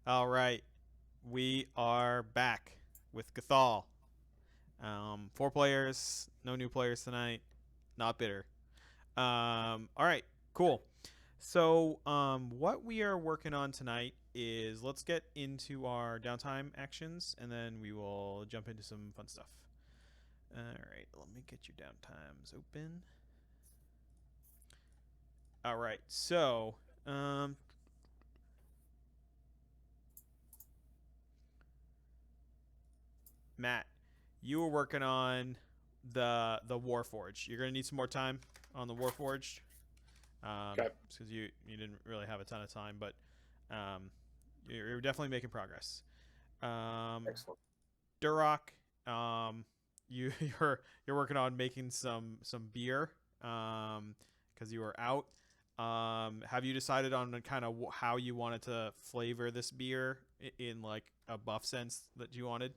All right, we are back with Gathol. 4 players, no new players tonight. Not bitter. All right, cool. So, what we are working on tonight is let's get into our downtime actions, and then we will jump into some fun stuff. All right, let me get your downtimes open. All right, so Matt, you were working on the Warforged. You're gonna need some more time on the Warforged, Okay. because you didn't really have a ton of time, but um, you're definitely making progress. Excellent. Duroc, you're working on making some beer, because you were out. Have you decided on kind of how you wanted to flavor this beer in like a buff sense that you wanted?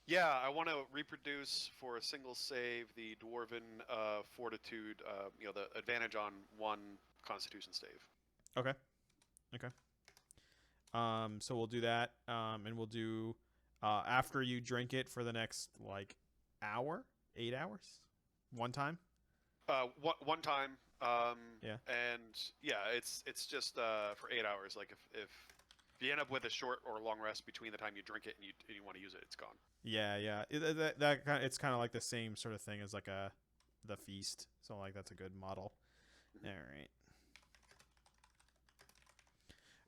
Yeah, I want to reproduce for a single save the Dwarven Fortitude, the advantage on one Constitution save. Okay. Okay. So we'll do that, and we'll do after you drink it for the next like hour, 8 hours, one time. One time, Yeah. and yeah, it's just for 8 hours. Like if you end up with a short or long rest between the time you drink it and you want to use it, it's gone. Yeah, yeah. That kind of, it's kind of like the same sort of thing as like the feast. So like that's a good model. All right.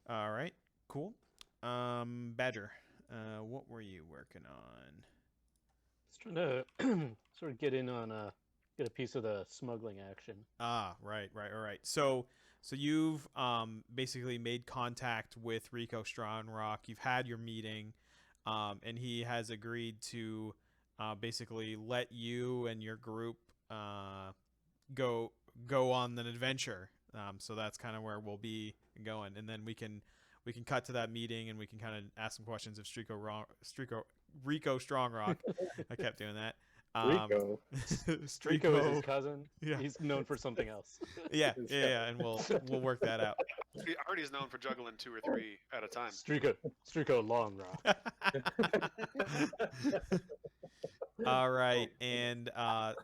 All right. Cool. Badger, what were you working on? Just trying to sort of get in on get a piece of the smuggling action. Ah, right, right, all right. So you've basically made contact with Rico Strongrock. You've had your meeting, and he has agreed to basically let you and your group go go on an adventure. So that's kind of where we'll be going, and then we can cut to that meeting and we can kind of ask some questions of Rico Strongrock. I kept doing that. Rico. Rico is his cousin. Yeah. He's known for something else. Yeah, and we'll work that out. Artie's known for juggling 2 or 3 at a time. Strico Long Rock. All right, and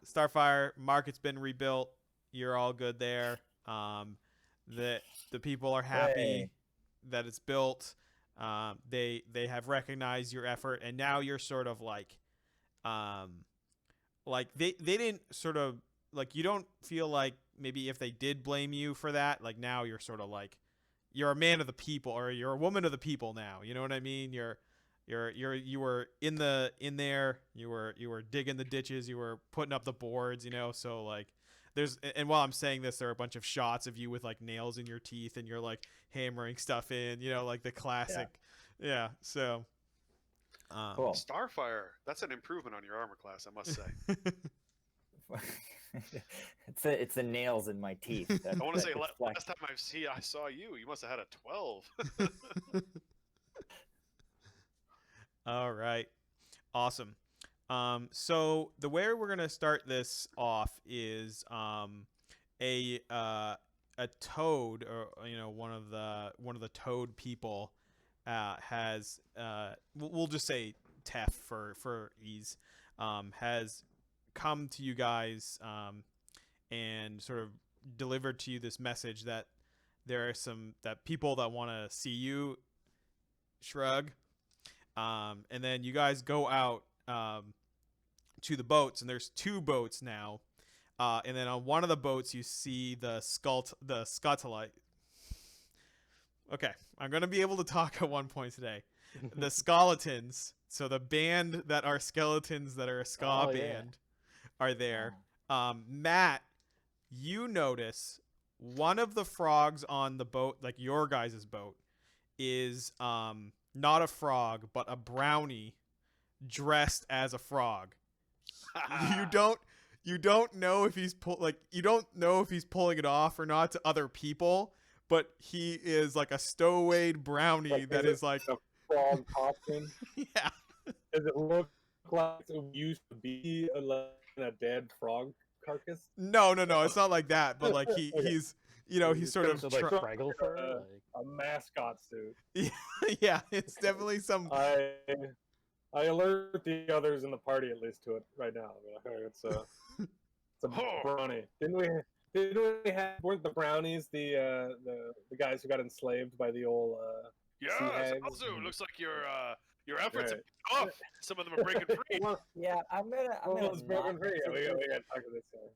Starfire market's been rebuilt. You're all good there. The people are happy Hey. that it's built. They have recognized your effort, and now you're sort of like they didn't sort of like, you don't feel like maybe if they did blame you for that, like now you're sort of like you're a man of the people or you're a woman of the people now. You know what I mean? You were in there. You were digging the ditches. You were putting up the boards. So like and while I'm saying this, there are a bunch of shots of you with like nails in your teeth and you're like hammering stuff in. Like the classic. Yeah. So. Cool. Starfire, that's an improvement on your armor class, I must say. It's the nails in my teeth. I want to say last time I saw you, you must have had a 12. All right. Awesome. So the way we're gonna start this off is a toad, or one of the toad people has we'll just say Tef for ease, has come to you guys and sort of delivered to you this message that there are that people that want to see you. Shrug. And then you guys go out to the boats, and there's 2 boats now. And then on one of the boats, you see the Scutellite. Okay, I'm going to be able to talk at one point today. The Skeletons, so the band that are skeletons that are a ska band, are there. Matt, you notice one of the frogs on the boat, like your guys' boat, is not a frog, but a brownie dressed as a frog. You don't know if he's you don't know if he's pulling it off or not to other people, but he is like a stowaway brownie that is like a frog costume. Yeah. Does it look like it used to be a dead frog carcass? No, it's not like that. But like Okay. you know, he's sort of So like tr- Fraggle fur, like a mascot suit. yeah, it's definitely some. I alert the others in the party at least to it right now. It's a Oh. brownie. Didn't we have weren't the brownies the guys who got enslaved by the old sea Yes, hags? Alzu, looks like your efforts have Right. paid off. Some of them are breaking free. Well, Yeah, I'm gonna it's broken not free. We consider gotta talk to this guy.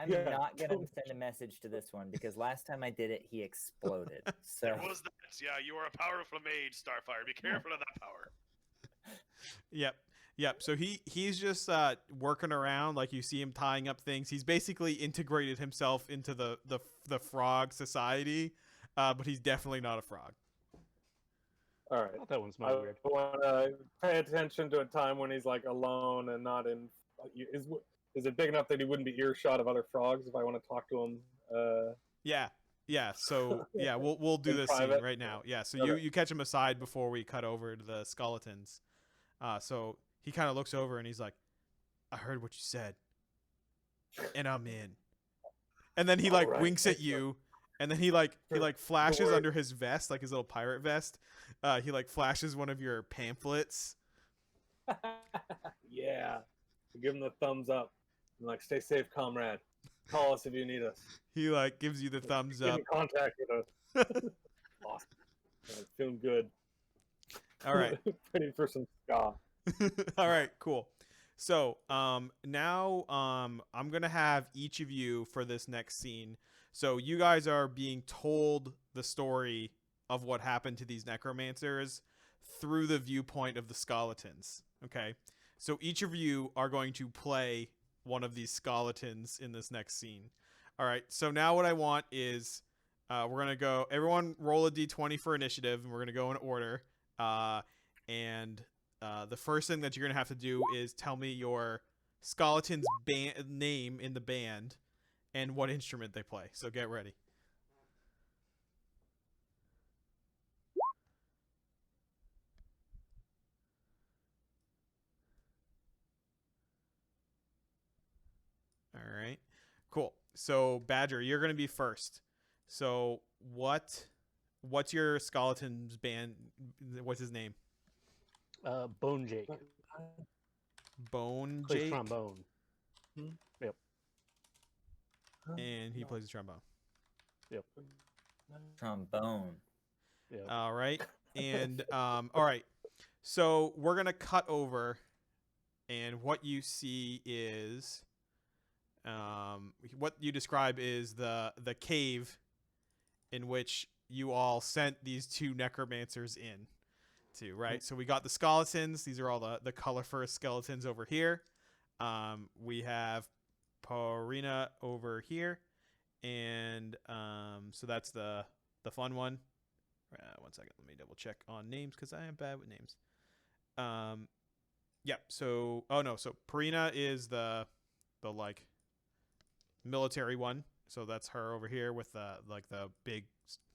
I'm Yeah. not gonna send a message to this one because last time I did it, he exploded. So There was that. Yeah, you are a powerful mage, Starfire. Be careful of that power. Yep. So he's just working around, like you see him tying up things. He's basically integrated himself into the frog society, but he's definitely not a frog. All right. I thought that one's I weird. want to pay attention to a time when he's like alone and not in. Is it big enough that he wouldn't be earshot of other frogs if I want to talk to him? Yeah. So yeah, we'll do In this scene private? right now. Yeah. So Okay. you catch him aside before we cut over to the skeletons. So he kind of looks over and he's like, "I heard what you said, and I'm in." And then he like All right, winks at excellent. you, and then he flashes worry. under his vest, like his little pirate vest. He like flashes one of your pamphlets. Yeah. Give him the thumbs up. I'm like, stay safe, comrade. Call us if you need us. He like gives you the thumbs Get up. in contact with us. Awesome. Feeling good. All right. Ready for some ska. All right, cool. So now I'm gonna have each of you for this next scene. So you guys are being told the story of what happened to these necromancers through the viewpoint of the skeletons. Okay, so each of you are going to play one of these skeletons in this next scene. All right. So now what I want is we're gonna go. Everyone roll a d20 for initiative, and we're gonna go in order. And the first thing that you're gonna have to do is tell me your skeleton's name in the band and what instrument they play. So get ready. All right, cool. So Badger, you're gonna be first. So what's your skeleton's band? What's his name? Bone Jake Bone plays Jake, trombone. and he plays the trombone. trombone. Yeah. All right, and all right. So we're gonna cut over, and what you see is, what you describe is the cave in which you all sent these two necromancers in to, right? So we got the skeletons. These are all the colorful skeletons over here. We have Porina over here, and so that's the fun one. One second, let me double check on names because I am bad with names. Yeah. So so Porina is the like military one. So that's her over here with the big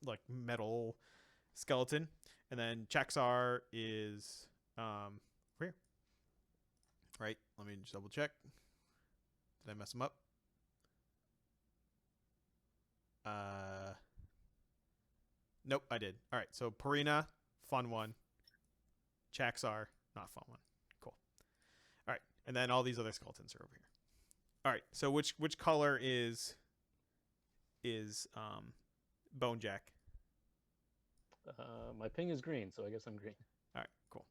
like metal skeleton, and then Chaxar is here. Right. Let me just double check. Did I mess him up? Nope, I did. All right. So Porina, fun one. Chaxar, not fun one. Cool. All right, and then all these other skeletons are over here. All right. So which color is Bone Jack? My ping is green, so I guess I'm green. All right, cool.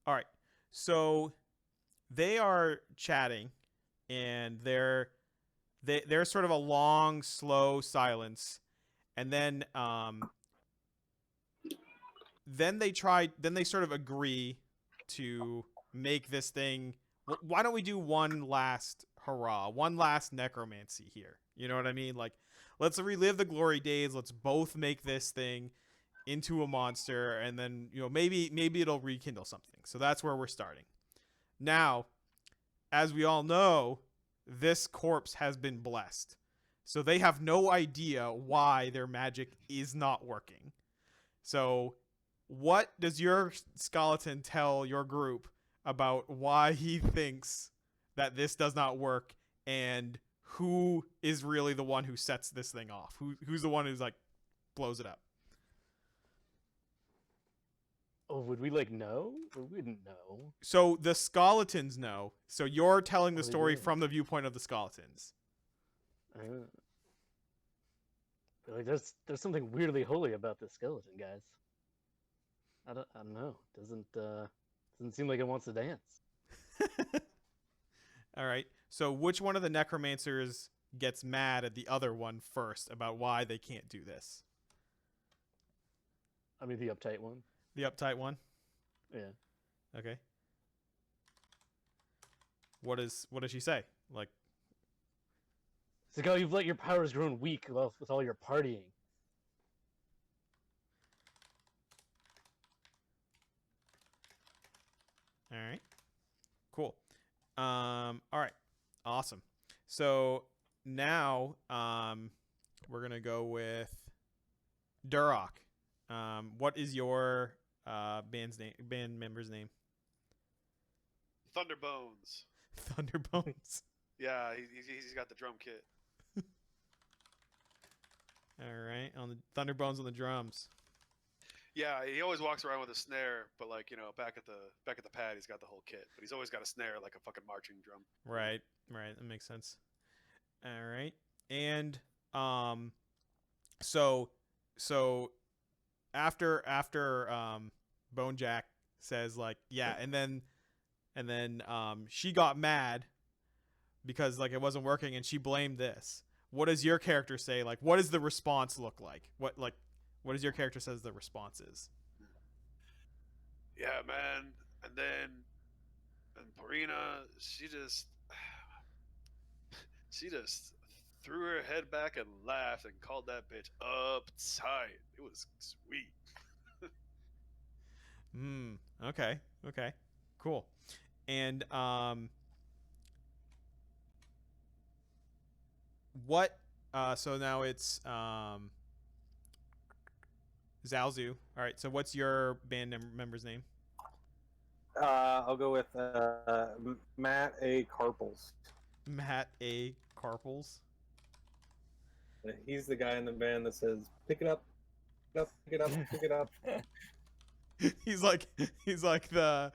All right, so they are chatting, and they're sort of a long, slow silence, and then they sort of agree to make this thing. Why don't we do one last hurrah, one last necromancy here? You know what I mean? Like, let's relive the glory days. Let's both make this thing into a monster, and then maybe it'll rekindle something. So that's where we're starting. Now, as we all know, this corpse has been blessed, so they have no idea why their magic is not working. So what does your skeleton tell your group about why he thinks that this does not work, and who is really the one who sets this thing off? Who's the one who's like blows it up? Oh, would we like know? Or we wouldn't know. So the Skeletons know. So you're telling the Oh, they story do. from the viewpoint of the Skeletons. But like, there's something weirdly holy about this skeleton, guys. I don't know. Doesn't seem like it wants to dance. All right. So which one of the necromancers gets mad at the other one first about why they can't do this? I mean, the uptight one. The uptight one? Yeah. Okay. What does she say? Like, It's like, oh, you've let your powers grown weak with all your partying. all right. Cool. All right. Awesome. So now we're going to go with Durok. What is your band member's name? Thunderbones. Thunderbones. Yeah, he's got the drum kit. All right. On the Thunderbones on the drums. Yeah, he always walks around with a snare, but like, you know, back at the pad, he's got the whole kit. But he's always got a snare like a fucking marching drum. Right. That makes sense. All right. And so after Bonejack says like, yeah, and then she got mad because like it wasn't working and she blamed this. What does your character say? Like, what does the response look like? What does your character says the response is? Yeah, man. And then Purina, she just threw her head back and laughed and called that bitch uptight. It was sweet. Okay. Cool. And what so now it's Zalzu. All right, so what's your band member's name? I'll go with Matt A. Carpels. Matt A. Carpels. He's the guy in the band that says, "Pick it up, pick it up, pick it up." he's like the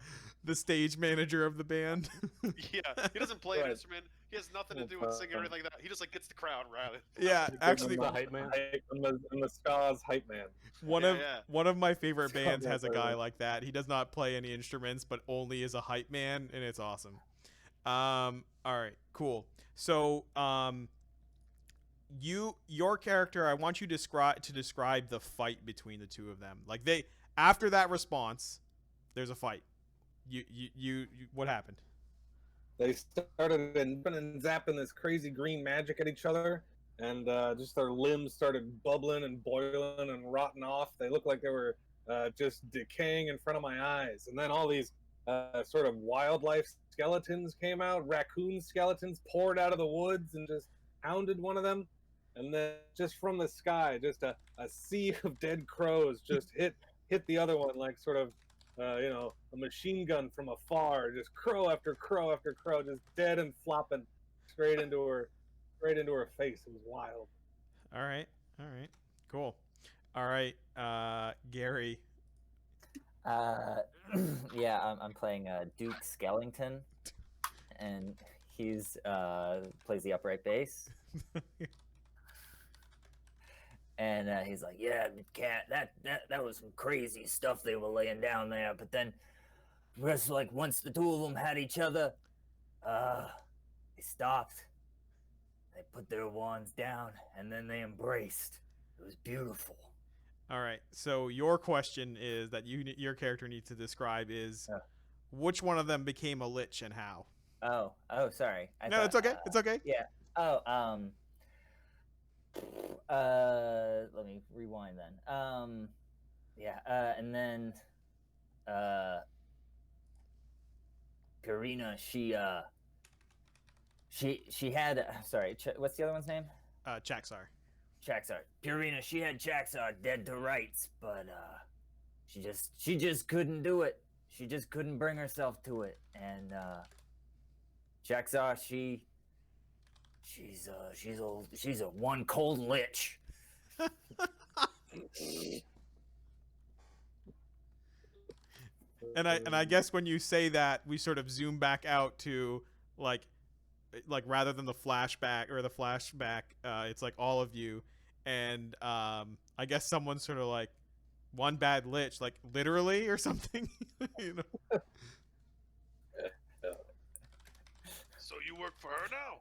stage manager of the band. Yeah, he doesn't play an Right. instrument. He has nothing to do with singing or anything like that. He just like gets the crowd riled. Yeah, actually, the hype man. I'm the Ska's hype man. one of my favorite Scott bands has a guy Gathol. like that. He does not play any instruments, but only is a hype man, and it's awesome. All right, cool. So, your character, I want you to describe the fight between the two of them. Like after that response, there's a fight. You what happened? They started and zapping this crazy green magic at each other, and just their limbs started bubbling and boiling and rotting off. They looked like they were just decaying in front of my eyes. And then all these sort of wildlife skeletons came out. Raccoon skeletons poured out of the woods and just hounded one of them. And then just from the sky, just a sea of dead crows just hit the other one like sort of a machine gun from afar. Just crow after crow after crow, just dead and flopping straight into her face. It was wild. All right, cool. All right, Gary. Yeah, I'm playing Duke Skellington, and he's plays the upright bass. And he's like, "Yeah, cat, that was some crazy stuff they were laying down there." But then, just like once the two of them had each other, they stopped. They put their wands down, and then they embraced. It was beautiful. All right. So your question is that your character needs to describe is which one of them became a lich and how? Oh, sorry. No, it's okay. It's okay. Yeah. Let me rewind then. And then Purina, she had sorry, what's the other one's name? Chaxar. Chaxar. Purina, she had Chaxar dead to rights, but she just couldn't do it. She just couldn't bring herself to it. And Chaxar, she she's a one cold lich. And I guess when you say that, we sort of zoom back out to like rather than the flashback, it's like all of you, and I guess someone's sort of like one bad lich, like literally or something. You know. So you work for her now?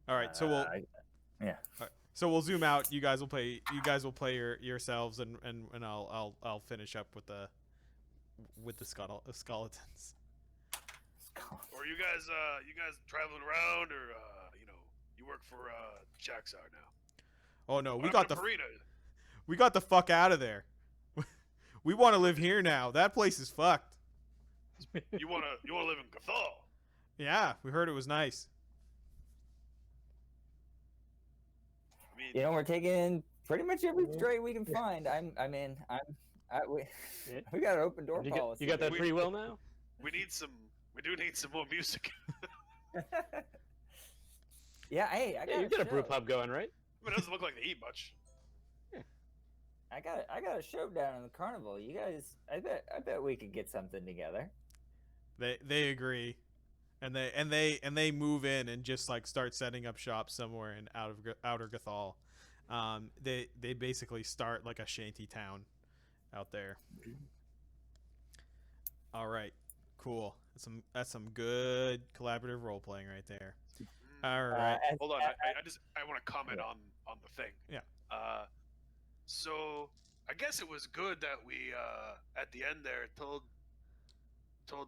All right, so we'll Yeah. all right, so we'll zoom out. You guys will play yourselves, and I'll finish up with the skeletons. Or you guys traveling around, or you work for Jaxar now? Oh no, What happened to Marina? we got the fuck out of there. We want to live here now. That place is fucked. You wanna live in Gathol? Yeah, we heard it was nice. I mean, You know, we're taking pretty much every Mhm. stray we can find. We got an open door policy. You got that free will now? we do need some more music. Yeah, hey, I got Yeah, you a got a brew show. pub going, right? I mean, it doesn't look like they eat much. I got a show down in the carnival. You guys, I bet we could get something together. They agree, and they move in and just like start setting up shop somewhere in outer Gathol. They basically start like a shanty town out there. All right, cool. That's some good collaborative role playing right there. All right. Hold on, I want to comment Yeah. on the thing. Yeah. So I guess it was good that we at the end there told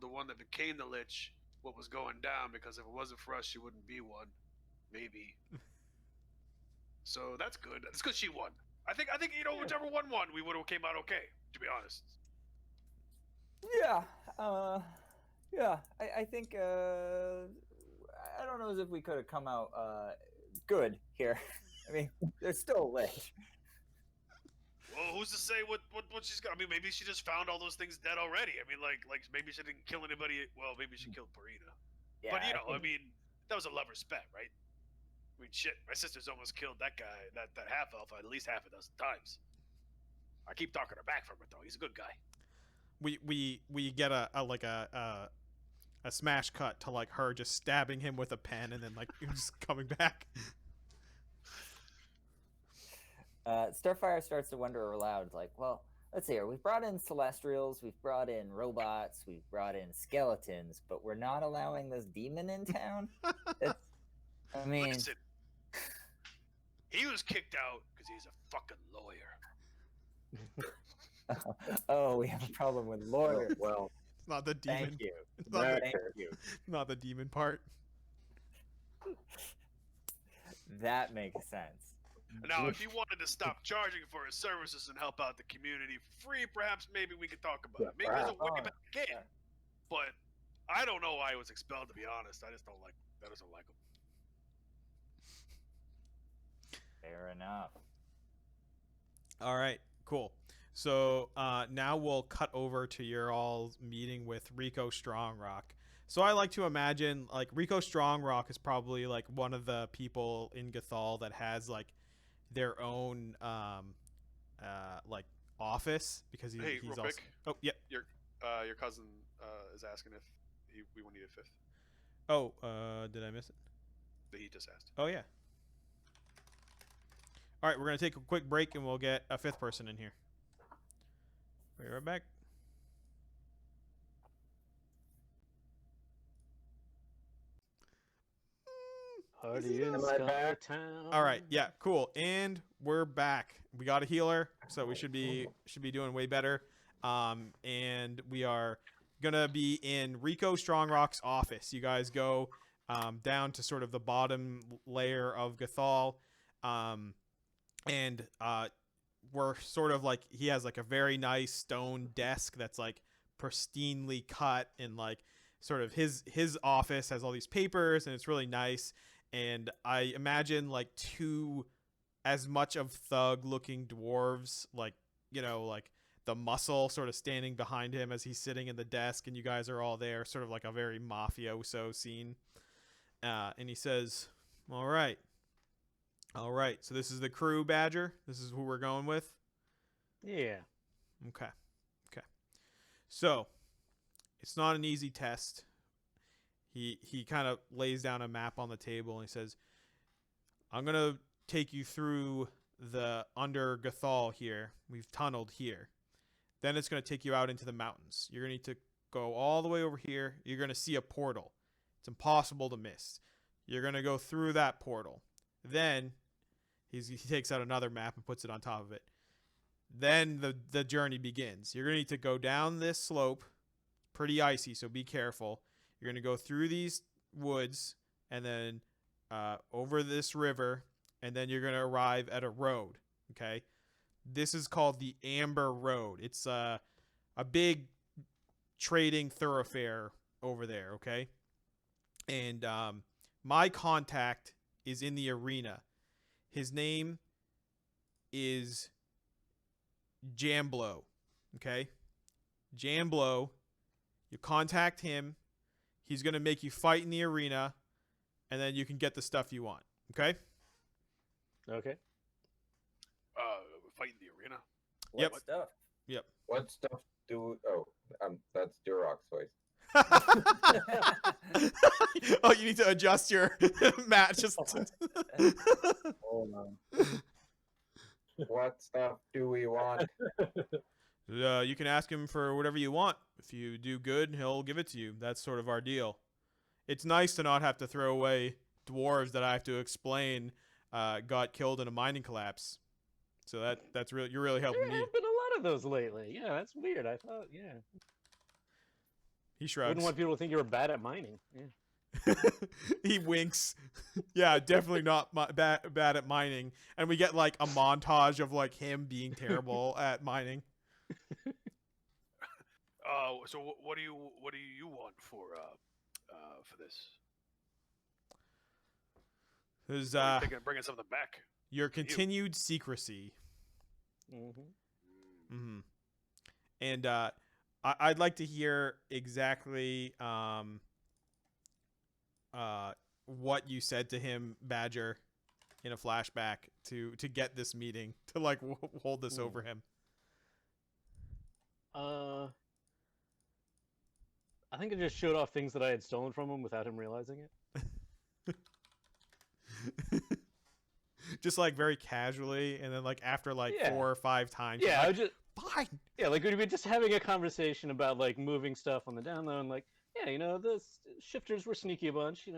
the one that became the lich what was going down, because if it wasn't for us, she wouldn't be one. Maybe. So that's good. That's because she won. I think whichever one won, we would have came out okay. To be honest. Yeah, yeah. I think I don't know as if we could have come out good here. I mean, there's still a lich. Well, who's to say what she's got? I mean, maybe she just found all those things dead already. I mean, like maybe she didn't kill anybody. Well, maybe she killed Parina. Yeah, But I think- mean, that was a lover's bet, right? I mean, shit, my sister's almost killed that guy, that half elf, at least half a dozen times. I keep talking her back from it though. He's a good guy. We get a smash cut to like her just stabbing him with a pen and then like just coming back. Starfire starts to wonder aloud, like, well, let's see here. We've brought in Celestials, we've brought in robots, we've brought in skeletons, but we're not allowing this demon in town? I mean... Listen, he was kicked out because he's a fucking lawyer. Oh, we have a problem with lawyers. Well, It's not the demon. Thank you. It's not the, Thank you. not the demon part. That makes sense. Now, if he wanted to stop charging for his services and help out the community for free, perhaps maybe we could talk about it. Maybe there's a way perhaps. back in. Yeah. But I don't know why he was expelled, to be honest. I just don't like him. Fair enough. All right, cool. So now we'll cut over to your all meeting with Rico Strongrock. So I like to imagine like Rico Strongrock is probably like one of the people in Gathol that has like their own like office because Hey, he's real also. quick. Oh, yep. Your cousin is asking if we will need a fifth. Oh, did I miss it? He just asked. Oh yeah. All right, we're gonna take a quick break and we'll get a fifth person in here. Be right back. Party in Am I back? Skytown. All right, yeah, cool, and we're back. We got a healer, so we should be doing way better. And we are gonna be in Rico Strongrock's office. You guys go down to sort of the bottom layer of Gathol, and we're sort of like he has like a very nice stone desk that's like pristinely cut, and like sort of his office has all these papers, and it's really nice. And I imagine like two as much of thug looking dwarves, like, you know, like the muscle sort of standing behind him as he's sitting in the desk, and you guys are all there, sort of like a very mafioso scene. And he says, all right. So this is the crew, Badger. This is who we're going with. Yeah. Okay. So it's not an easy test. He kind of lays down a map on the table and he says, I'm going to take you through the under Gathol here. We've tunneled here. Then it's going to take you out into the mountains. You're going to need to go all the way over here. You're going to see a portal. It's impossible to miss. You're going to go through that portal. Then he takes out another map and puts it on top of it. Then the journey begins. You're going to need to go down this slope. Pretty icy, so be careful. You're going to go through these woods and then over this river, and then you're going to arrive at a road, okay? This is called the Amber Road. It's a big trading thoroughfare over there, okay? And my contact is in the arena. His name is Jamblo, okay? Jamblo, you contact him. He's going to make you fight in the arena, and then you can get the stuff you want, okay? Okay. Fight in the arena. Yep. What stuff? Yep. What stuff do? Oh, that's Durok's voice. Oh, you need to adjust your Matt. Just Hold on. What stuff do we want? you can ask him for whatever you want. If you do good, he'll give it to you. That's sort of our deal. It's nice to not have to throw away dwarves that I have to explain got killed in a mining collapse. So that's really, you're really helping There me. have been a lot of those lately. Yeah, that's weird. I thought, yeah. He I shrugs. wouldn't want people to think you were bad at mining. Yeah. He winks. Yeah, definitely not bad at mining. And we get like a montage of like him being terrible at mining. So what do you want for this? There's Are you bringing something back? your continued secrecy. Mm-hmm. Mm-hmm. And I'd like to hear exactly what you said to him, Badger, in a flashback to get this meeting, to like hold this over him. I think I just showed off things that I had stolen from him without him realizing it. Just like very casually, and then like after like Yeah. 4 or 5 times. Yeah, you're I like, was just fine. yeah, like we'd be just having a conversation about like moving stuff on the down low, and like the shifters were sneaky a bunch. We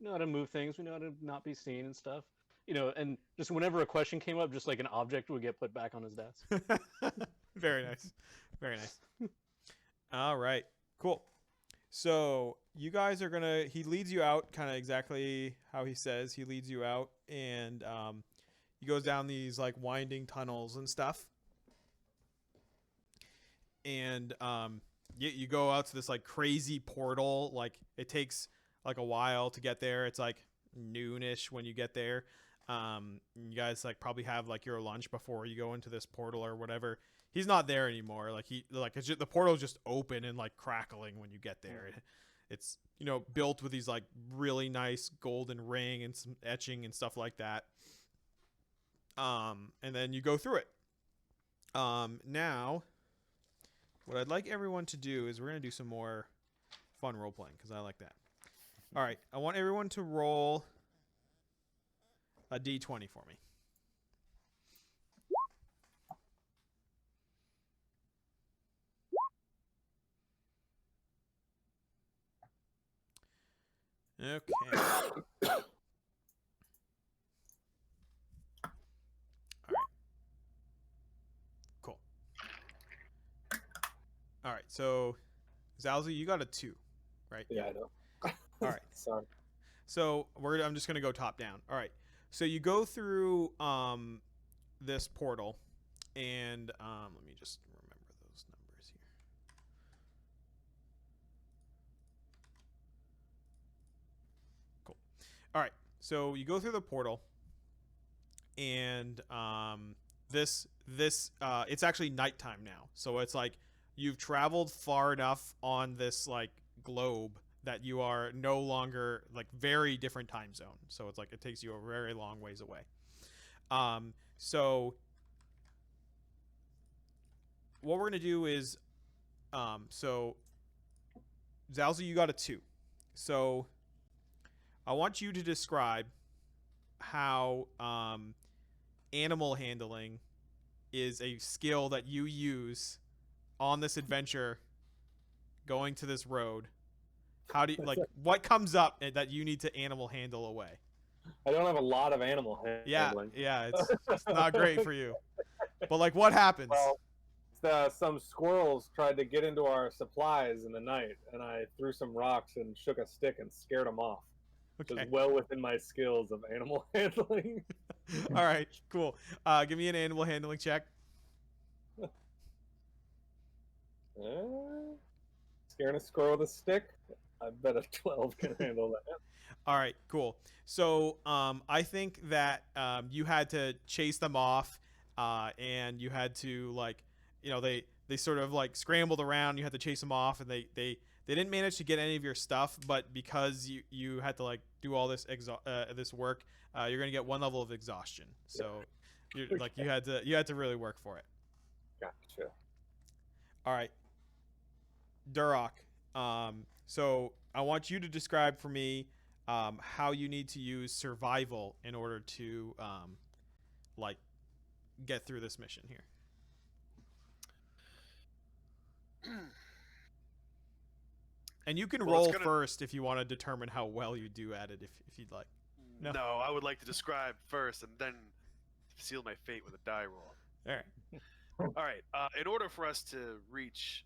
know how to move things. We know how to not be seen and stuff. And just whenever a question came up, just like an object would get put back on his desk. Very nice. Very nice. All right. Cool. So you guys are gonna. He leads you out, kind of exactly how he says. He leads you out, and he goes down these like winding tunnels and stuff. And you go out to this like crazy portal. Like it takes like a while to get there. It's like noonish when you get there. You guys like probably have like your lunch before you go into this portal or whatever. He's not there anymore. Like it's just, the portal's just open and like crackling when you get there. It's built with these like really nice golden ring and some etching and stuff like that. And then you go through it. Now, what I'd like everyone to do is we're gonna do some more fun role playing because I like that. All right, I want everyone to roll a d20 for me. Okay. All right. Cool. All right. So, Zalzi, you got a 2, right? Yeah, I know. All right. Sorry. So I'm just gonna go top down. All right. So you go through this portal, and let me just remember those numbers here. Cool. All right. So you go through the portal, and this it's actually nighttime now. So it's like you've traveled far enough on this like globe that you are no longer like very different time zone. So it's like it takes you a very long ways away. So what we're gonna do is so Zalza, you got a 2. So I want you to describe how animal handling is a skill that you use on this adventure going to this road. How do you like what comes up that you need to animal handle away? I don't have a lot of animal handling. Yeah, it's not great for you. But like what happens? Well, some squirrels tried to get into our supplies in the night, and I threw some rocks and shook a stick and scared them off. Which is well within my skills of animal handling. All right, cool. Give me an animal handling check. Scaring a squirrel with a stick? I bet a 12 can handle that. All right, cool. So I think that you had to chase them off, and you had to like, you know, they sort of like scrambled around. You had to chase them off, and they didn't manage to get any of your stuff. But because you had to like do all this this work, you're gonna get 1 level of exhaustion. So you're like you had to really work for it. Gotcha. All right, Durok. So I want you to describe for me how you need to use survival in order to like get through this mission here. And you can roll first if you want to determine how well you do at it, if you'd like. No, I would like to describe first and then seal my fate with a die roll. All right. All right. In order for us to reach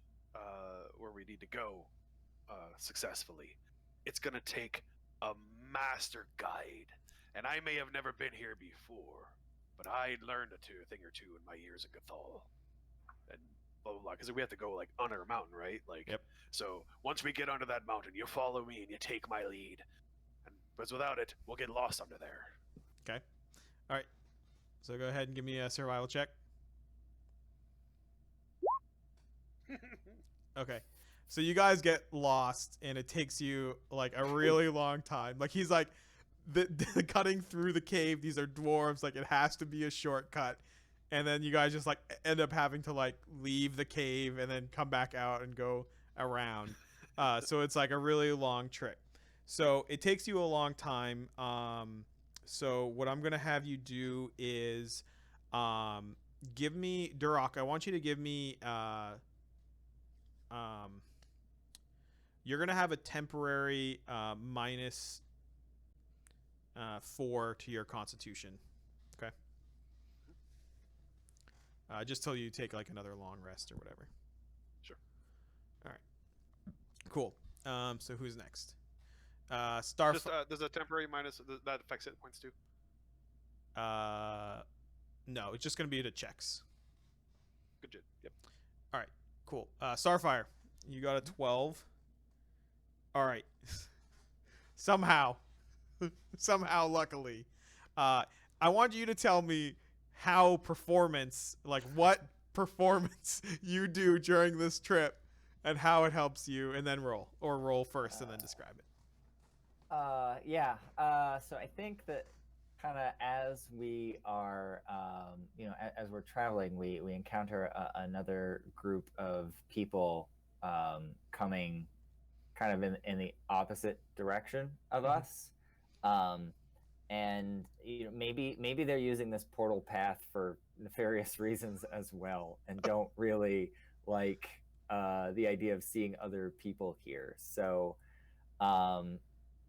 where we need to go successfully, it's going to take a master guide. And I may have never been here before, but I learned a thing or two in my years at Gathol. And blah, blah, blah. Because we have to go, like, under a mountain, right? Like, yep. So once we get under that mountain, you follow me and you take my lead. Because without it, we'll get lost under there. Okay. All right. So go ahead and give me a survival check. Okay. So you guys get lost, and it takes you like a really long time. Like he's like, the cutting through the cave. These are dwarves. Like it has to be a shortcut, and then you guys just like end up having to like leave the cave and then come back out and go around. So it's like a really long trip. So it takes you a long time. So what I'm gonna have you do is, give me Durok. I want you to give me you're gonna have a temporary minus 4 to your Constitution. Okay. Just till you take like another long rest or whatever. Sure. All right. Cool. So who's next? Star. Does a temporary minus that affects hit points too? No, it's just gonna be the checks. Good shit. Yep. All right. Cool. Starfire, you got a 12. All right. Somehow, luckily, I want you to tell me how performance, like what performance you do during this trip, and how it helps you, and then roll first, and then describe it. Yeah. So I think that kind of as we are, as we're traveling, we encounter another group of people coming kind of in the opposite direction of us. And maybe they're using this portal path for nefarious reasons as well, and don't really like the idea of seeing other people here. So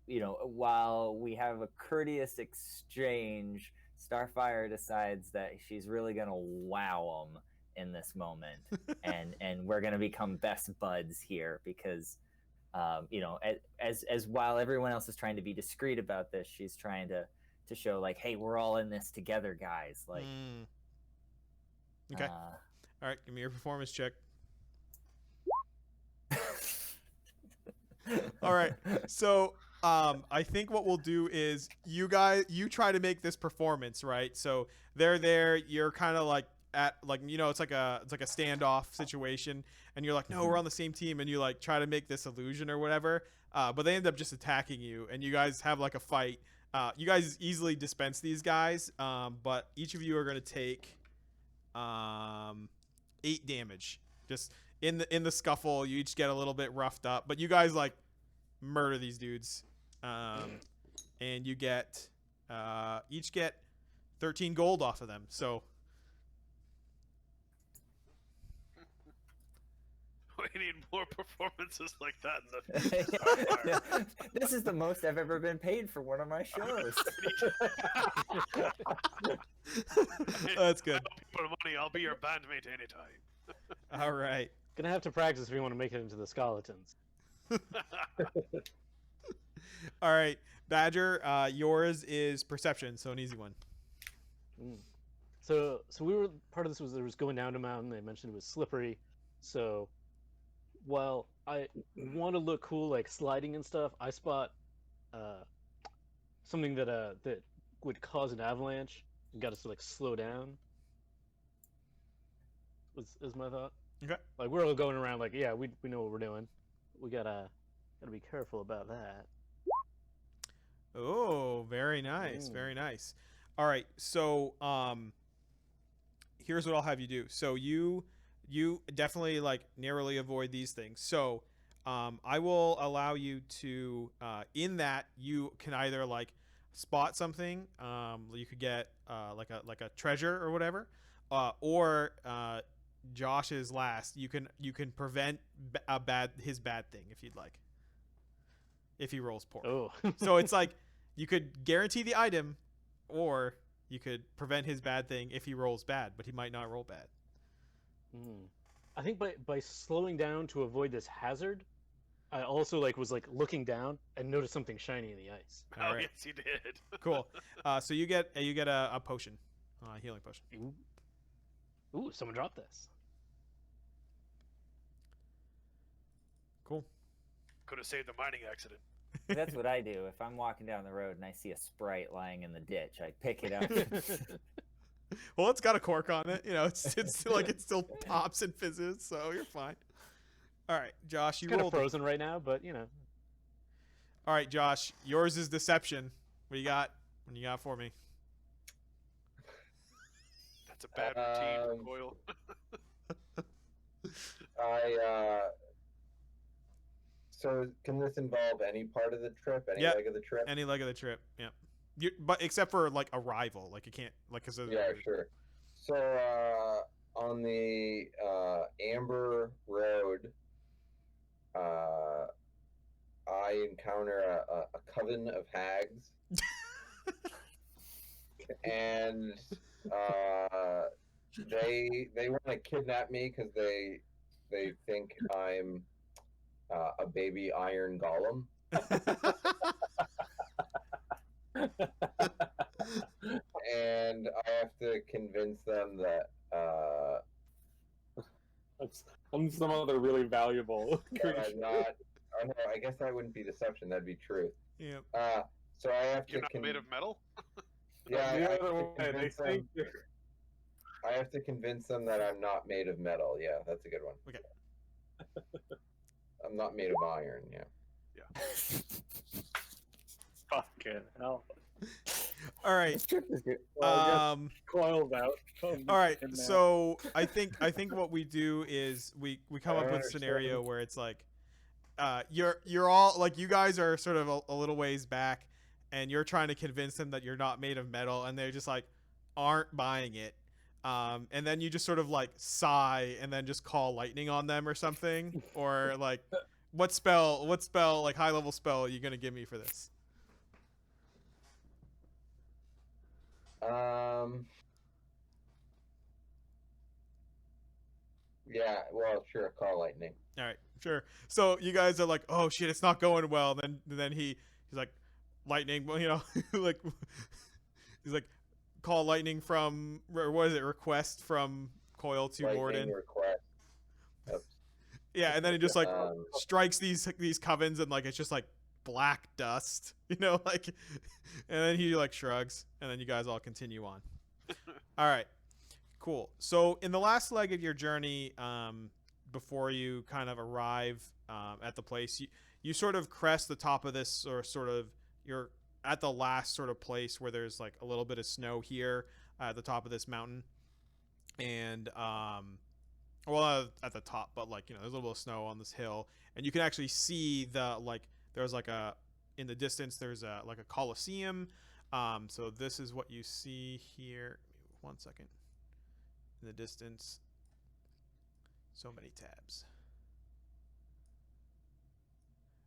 while we have a courteous exchange, Starfire decides that she's really gonna wow them in this moment, and we're gonna become best buds here because, as while everyone else is trying to be discreet about this, she's trying to show like, hey, we're all in this together, guys. Like, okay, all right, give me your performance check. All right, so I think what we'll do is you try to make this performance, right? So they're there, you're kind of like at like it's like a standoff situation, and you're like, no, we're on the same team, and you like try to make this illusion or whatever. But they end up just attacking you, and you guys have like a fight. You guys easily dispense these guys, but each of you are gonna take 8 damage. Just in the scuffle, you each get a little bit roughed up, but you guys like murder these dudes. And you get each get 13 gold off of them. So We need more performances like that in the This is the most I've ever been paid for one of my shows. that's good. For money, I'll be your bandmate anytime. All right. Gonna have to practice if we want to make it into the Skeletons. All right, Badger. Yours is perception, so an easy one. So we were part of this was there was going down a mountain. They mentioned it was slippery. So while I want to look cool, like sliding and stuff, I spot something that that would cause an avalanche and got us to like slow down. Is my thought. Okay. Like we're all going around like, yeah, we know what we're doing. We gotta be careful about that. Oh, very nice, very nice. All right, so here's what I'll have you do. So you definitely like narrowly avoid these things. So I will allow you to in that you can either like spot something. You could get like a treasure or whatever, or Josh is last. You can prevent his bad thing if you'd like. If he rolls poor. Oh. So it's like you could guarantee the item, or you could prevent his bad thing if he rolls bad, but he might not roll bad. I think by slowing down to avoid this hazard, I also like was like looking down and noticed something shiny in the ice. All right. Yes, you did. Cool. So you get a potion, healing potion. Ooh, someone dropped this. Cool. Could have saved the mining accident. That's what I do. If I'm walking down the road and I see a Sprite lying in the ditch, I pick it up. Well, it's got a cork on it. You know, it's like it still pops and fizzes, so you're fine. All right, Josh, you Kind of rolled. frozen right now, but you know. All right, Josh, yours is deception. What you got? What you got for me? That's a bad routine, Coil. So can this involve any part of the trip? Any Yeah. leg of the trip? Any leg of the trip. Yeah. But except for like arrival, like it can't like cause Yeah, sure. So on the Amber Road, I encounter a coven of hags, and they want to kidnap me because they think I'm a baby iron golem. And I have to convince them that I'm some other really valuable that creature. I'm not. Oh no, I guess that wouldn't be deception. That'd be truth. Yeah. So I have You're to. not made of metal? Yeah, The I other have to way, they convince them. think you're- I have to convince them that I'm not made of metal. Yeah, that's a good one. Okay. I'm not made of iron. Yeah. Fucking hell. All right. This trip is good. Well, I guess coils out. All right. And, So I think what we do is we come I up with a understand. scenario where it's like you're all like you guys are sort of a little ways back, and you're trying to convince them that you're not made of metal, and they just like aren't buying it. And then you just sort of like sigh and then just call lightning on them or something, or like what spell like high level spell are you gonna give me for this? Yeah. Well, sure. Call lightning. All right, sure. So you guys are like, oh shit, it's not going well. Then he's like, lightning. Well, you know, like he's like, call lightning from or what is it? Request from Coil to Lightning Morden. request. Yep. Yeah, and then he just like Um, strikes these covens and like it's just like black dust, you know, like, and then he like shrugs, and then you guys all continue on. All right, cool. So in the last leg of your journey, before you kind of arrive at the place, you sort of crest the top of this, or sort of you're at the last sort of place where there's like a little bit of snow here at the top of this mountain, and well, at the top, but like, you know, there's a little bit of snow on this hill, and you can actually see the like there's like a in the distance there's a like a coliseum. So this is what you see here. 1 second. In the distance, so many tabs.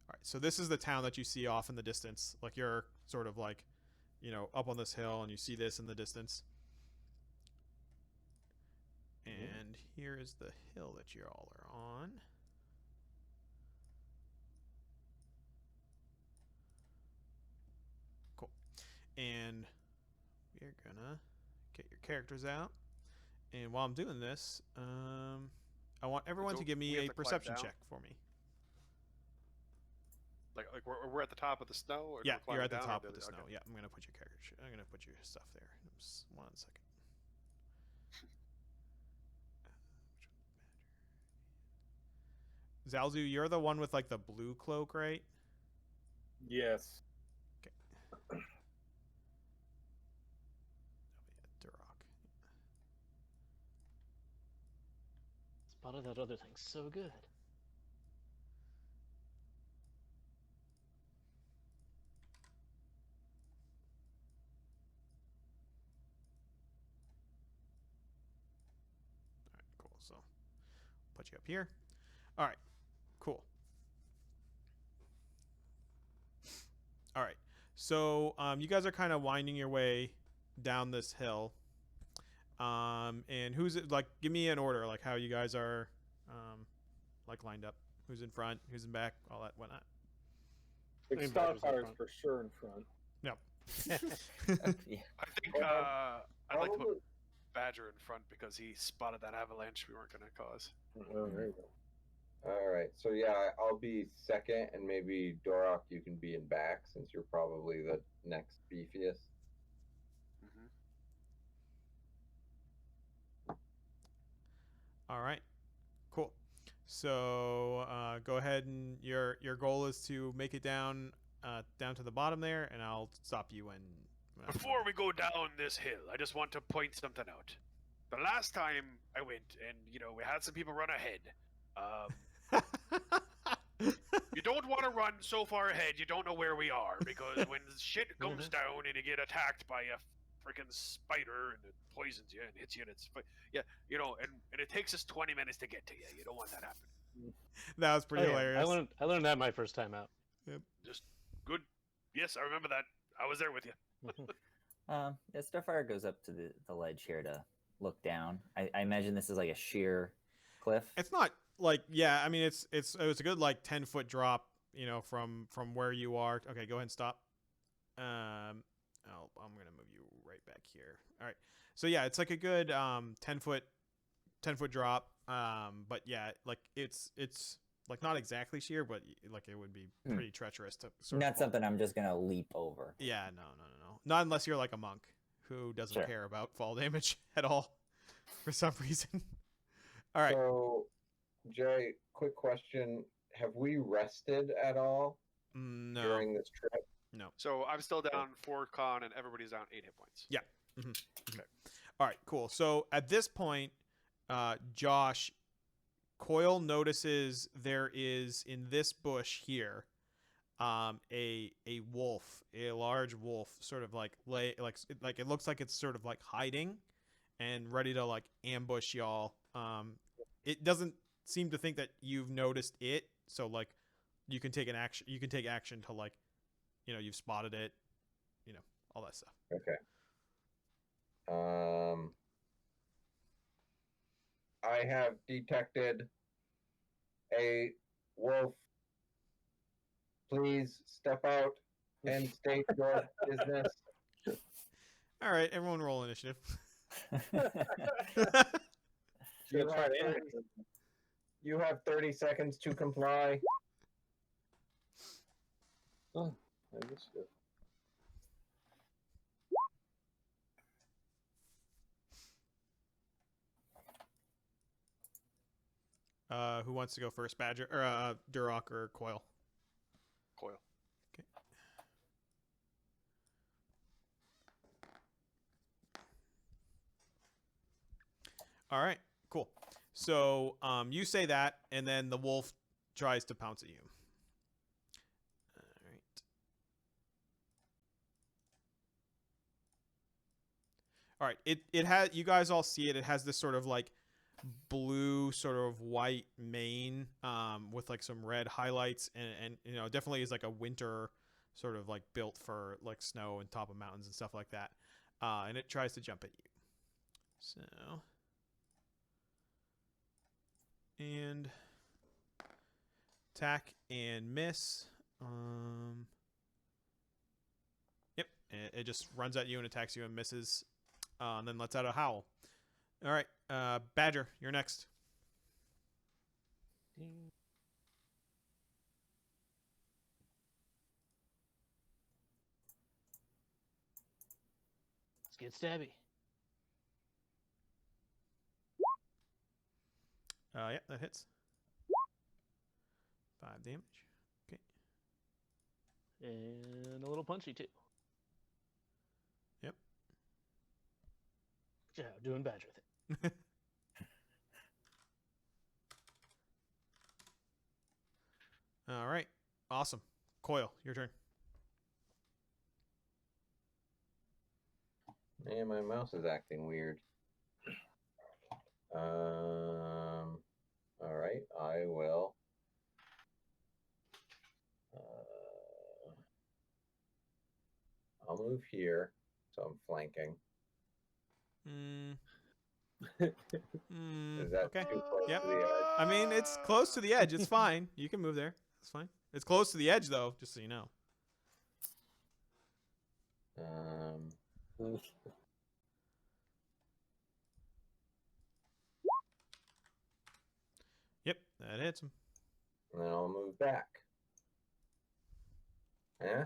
All right, so this is the town that you see off in the distance. Like, you're sort of like, you know, up on this hill, and you see this in the distance. And here is the hill that you all are on. Cool. And we're gonna get your characters out. And while I'm doing this, I want everyone So to give we me have a to climb perception down? check for me. Like we're at the top of the snow, or Yeah, we're you're at climbing the down, top or of the snow. okay. Yeah, I'm gonna put your character. I'm gonna put your stuff there. Just 1 second. Zalzu, you're the one with like the blue cloak, right? Yes. Okay. Duroc. Spotted that other thing so good. All right, cool. So, put you up here. All right, cool. All right, so you guys are kind of winding your way down this hill. And who's it? Like, give me an order, like how you guys are, like lined up. Who's in front? Who's in back? All that whatnot. Big Green Badger's in Starfire's front. for sure in front. Yep. Yeah. I think Well, I'd like to put Probably- Badger in front because he spotted that avalanche we weren't going to cause. Oh, there you go. All right, so yeah, I'll be second, and maybe Dorok, you can be in back since you're probably the next beefiest. Mm-hmm. All right, cool. So go ahead, and your goal is to make it down down to the bottom there, and I'll stop you when. Before we go down this hill, I just want to point something out. The last time I went, and we had some people run ahead. You don't want to run so far ahead you don't know where we are, because when shit goes down and you get attacked by a freaking spider and it poisons you and hits you, and it's and it takes us 20 minutes to get to you. You don't want that happening. That was pretty Oh, yeah. hilarious. I learned that my first time out. Just good. Yes, I remember that. I was there with you. Yeah, Starfire goes up to the ledge here to look down. I imagine this is like a sheer cliff. It's not like, yeah, I mean it was a good like 10-foot drop, from where you are. Okay, go ahead and stop. I'm gonna move you right back here. All right. So yeah, it's like a good 10-foot drop. But yeah, like it's like not exactly sheer, but like it would be pretty treacherous to sort Not of fall. something I'm just gonna leap over. Yeah, no. Not unless you're like a monk who doesn't Sure. care about fall damage at all for some reason. All right. So, Jay, quick question: have we rested at all No. during this trip? So I'm still down 4 con, and everybody's down 8 hit points. Yeah. Okay. All right, cool. So at this point, Josh, Coil notices there is in this bush here, a wolf, a large wolf, sort of like it looks like it's sort of like hiding and ready to like ambush y'all. It doesn't seem to think that you've noticed it, so like you can take action. You can take action to like, you've spotted it, all that stuff. Okay. I have detected a wolf. Please step out and state your business. All right, everyone, roll initiative. You have 30 you have 30 seconds to comply. Oh, initiative. Who wants to go first, Badger or Duroc or Coil? Coil. All right, cool. So you say that, and then the wolf tries to pounce at you. All right. All right. It has, you guys all see it. It has this sort of like blue sort of white mane with like some red highlights, and you know, definitely is like a winter sort of like built for like snow and top of mountains and stuff like that. And it tries to jump at you. So and attack and miss. Yep, it just runs at you and attacks you and misses, and then lets out a howl. All right, Badger, you're next. Let's get stabby. Yeah, that hits. 5 damage. And a little punchy too. Yep. Yeah, doing Badger thing. All right, awesome. Coil, your turn. Man, my mouse is acting weird. All right, I will. I'll move here, so I'm flanking. Is that Okay. too close Yep. to the edge? I mean, it's close to the edge. It's fine. You can move there. It's fine. It's close to the edge, though, just so you know. Yep, that hits him. And then I'll move back. Yeah.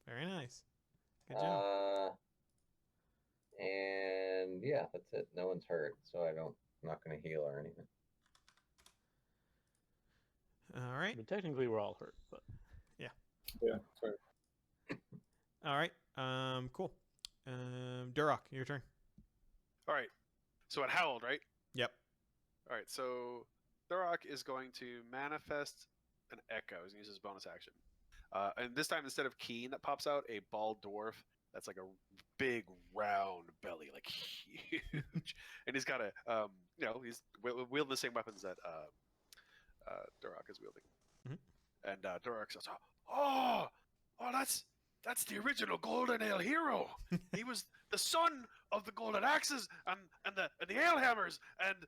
Very nice. Good job. And yeah, that's it. No one's hurt, so I'm not gonna heal or anything. All right. But technically, we're all hurt, but Yeah, sorry. All right. Cool. Duroc, your turn. All right. So it howled, right? Yep. All right. So Thurok is going to manifest an echo. He's going to use his bonus action. And this time, instead of Keen that pops out, a bald dwarf that's like a big round belly, like huge. And he's got a, he's wielding the same weapons that Duroc is wielding. Mhm. And Duroc says, "Oh, that's the original Golden Ale hero. He was the son of the Golden Axes and the Ale Hammers and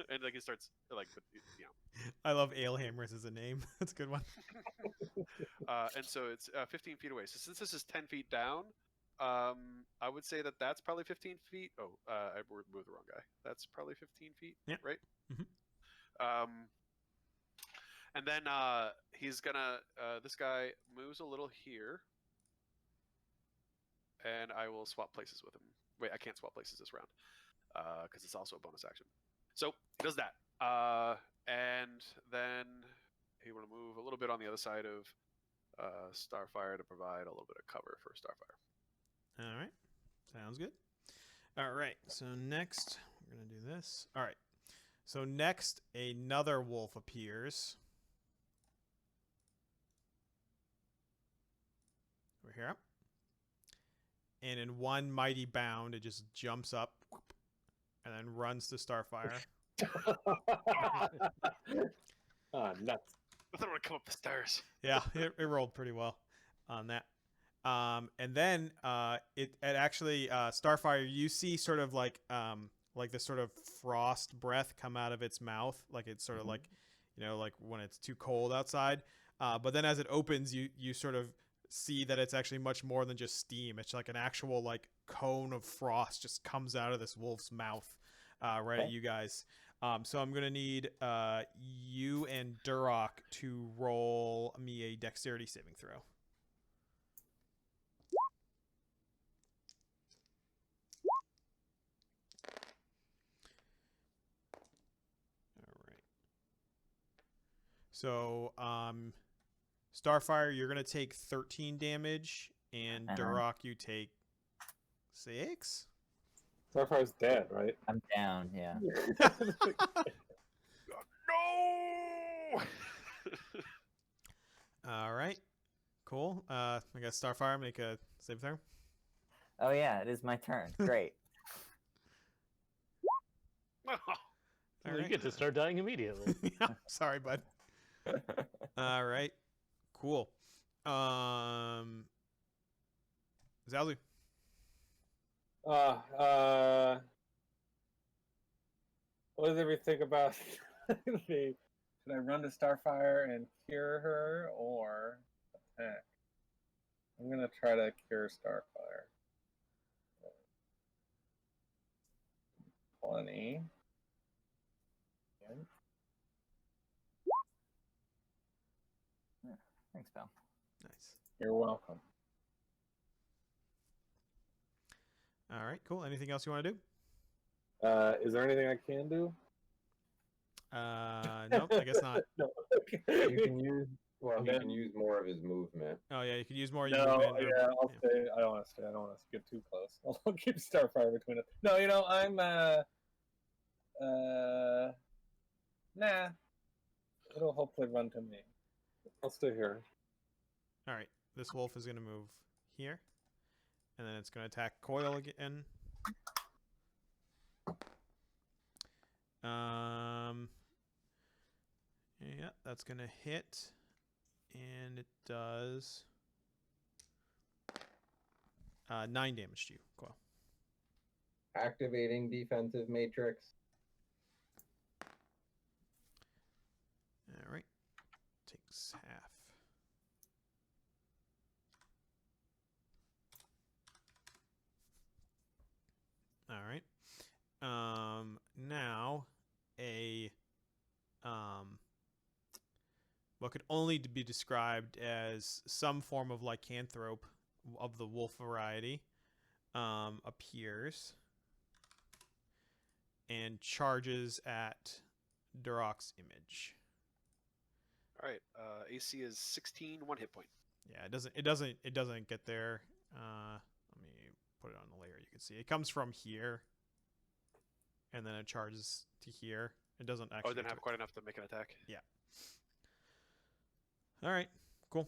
and like he starts like, I love Alehammers as a name. That's a good one. and so it's 15 feet away. So since this is 10 feet down, I would say that that's probably 15 feet. Oh, I moved the wrong guy. That's probably 15 feet, Yeah. right? Mhm. And then he's gonna. This guy moves a little here, and I will swap places with him. Wait, I can't swap places this round because it's also a bonus action. So he does that, and then he will move a little bit on the other side of Starfire to provide a little bit of cover for Starfire. All right. Sounds good. All right. So next, we're going to do this. All right. So next, another wolf appears. Over here. And in one mighty bound, it just jumps up and then runs to Starfire. Nuts. I thought it would come up the stairs. Yeah, it rolled pretty well on that. And then it actually Starfire, you see sort of like this sort of frost breath come out of its mouth, like it's sort of like, you know, like when it's too cold outside. But then as it opens, you sort of see that it's actually much more than just steam. It's like an actual like cone of frost just comes out of this wolf's mouth. right at Okay. you guys. So I'm gonna need you and Durok to roll me a dexterity saving throw. All right. So Starfire, you're gonna take 13 damage, and Uh-huh. Durok, you take 6. Starfire's dead, right? I'm down. Yeah. No. All right. Cool. I guess Starfire, make a save throw. Oh yeah, it is my turn. Great. All You right. get to start dying immediately. Yeah, sorry, bud. All right. Cool. Zazu. What does everybody think about should I run to Starfire and cure her or attack? I'm gonna try to cure Starfire. 20. Thanks, pal. Nice. You're welcome. All right. Cool. Anything else you want to do? Is there anything I can do? Nope. I guess not. No. You Okay. can use he can use more of his movement. Oh yeah, you could use more of your No, movement. yeah, I'll stay. I don't want to stay. I don't want to get too close. I'll keep Starfire between us. No, I'm nah. It'll hopefully run to me. I'll stay here. All right. This wolf is gonna move here, and then it's gonna attack Coil again. Yeah, that's gonna hit, and it does 9 damage to you, Coil. Activating defensive matrix. All right. Takes half. All right. Now what could only be described as some form of lycanthrope of the wolf variety appears and charges at Durok's image. All right. AC is 16, 1 hit point. Yeah, it doesn't get there. Let me put it on the layer. You can see it comes from here, and then it charges to here. It doesn't actually. Oh, it didn't have quite enough to make an attack. Yeah. All right. Cool.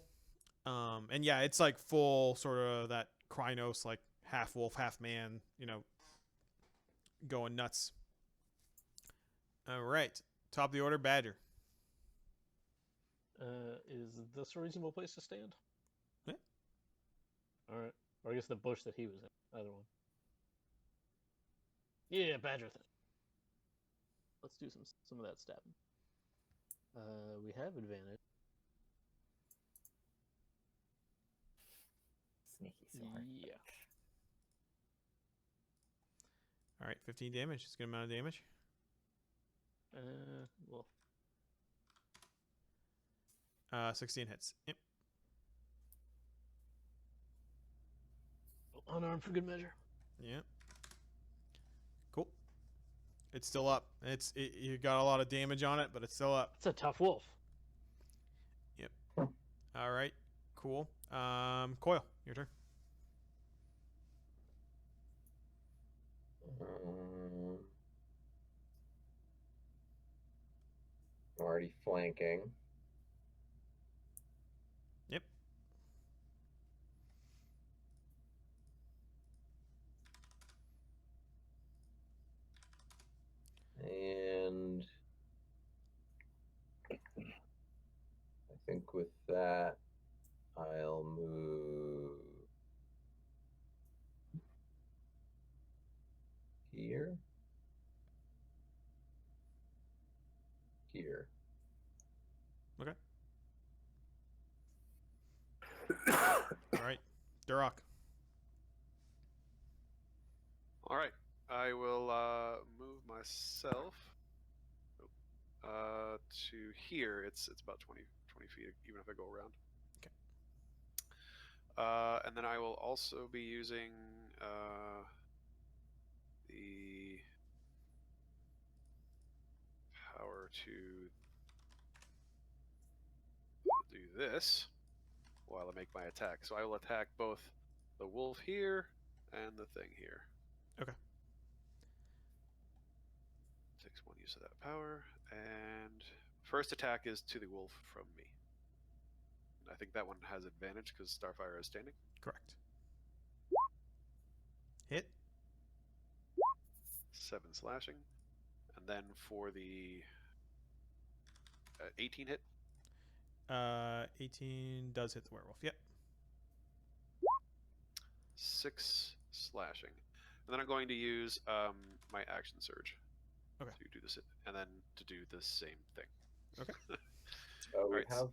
And yeah, it's like full sort of that Krynos, like half wolf, half man. Going nuts. All right. Top of the order, Badger. Is this a reasonable place to stand? Yeah. All right. Or I guess the bush that he was in. Either one. Yeah, Badger thing. Let's do some of that stabbing. We have advantage. Sneaky sword. Yeah. All right, 15 damage. It's a good amount of damage. Well. 16 hits. Yep. Unarmed for good measure. Yep. Cool. It's still up. You got a lot of damage on it, but it's still up. It's a tough wolf. Yep. All right. Cool. Coil, your turn. Already flanking. Yep. And I think with that, I'll move here. Here. Okay. All right. Durok. All right. I will move my myself. To here, it's about 20 feet, even if I go around. Okay. And then I will also be using the power to do this while I make my attack. So I will attack both the wolf here and the thing here. Okay. Takes 1 use of that power, and first attack is to the wolf from me. I think that one has advantage because Starfire is standing. Correct. Hit. 7 slashing, and then for the 18 hit. 18 does hit the werewolf. Yep. 6 slashing, and then I'm going to use my action surge. Okay. To do this, and then to do the same thing. Okay. We Right. have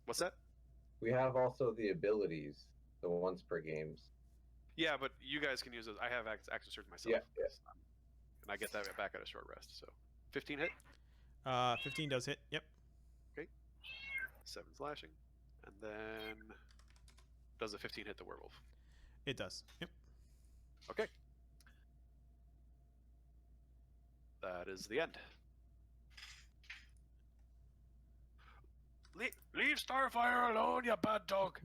What's that? we have also the abilities, the once per games. Yeah, but you guys can use those. I have action surge myself. Yeah. And I get that back at a short rest. So 15 hit, 15 does hit. Yep. 7 slashing, and then does a 15 hit the werewolf? It does. Yep. Okay. That is the end. Leave Starfire alone, you bad dog.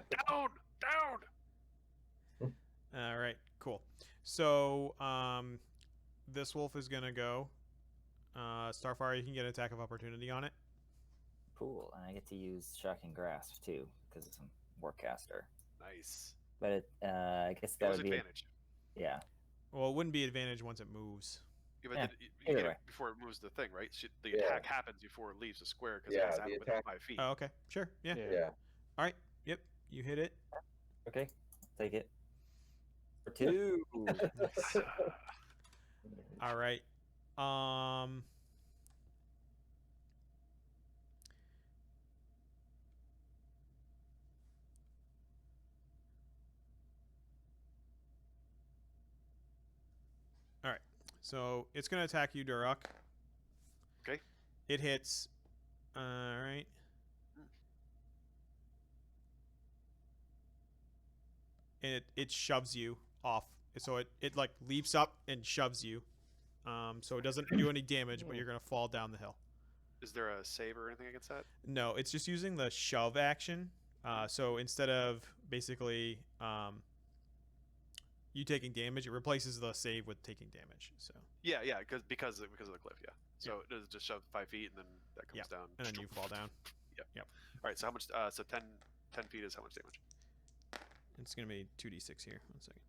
Down! All right. Cool. So this wolf is gonna go. Starfire, you can get an attack of opportunity on it. Cool, and I get to use Shocking Grasp too because I'm Warcaster. Nice. But I guess It that was would be advantage. yeah. Well, it wouldn't be advantage once it moves. Yeah, but Yeah, you either get way. it before it moves the thing, right? The Yeah. attack happens before it leaves the square because Yeah, it's the out within attack- 5 feet. Oh, okay. Sure. Yeah. Yeah. All right. Yep. You hit it. Okay, take it. For 2. All right. All right. So it's gonna attack you, Duroc. Okay. It hits. All right. And it shoves you off. So it like leaps up and shoves you. So it doesn't do any damage, but you're gonna fall down the hill. Is there a save or anything against that? No, it's just using the shove action. So instead of basically you taking damage, it replaces the save with taking damage. So Yeah, because of the cliff, yeah. So it does just shove 5 feet and then that comes Yep. down. and then you fall down. All right, so how much? So 10 feet is how much damage? It's gonna be 2d6 here. 1 second.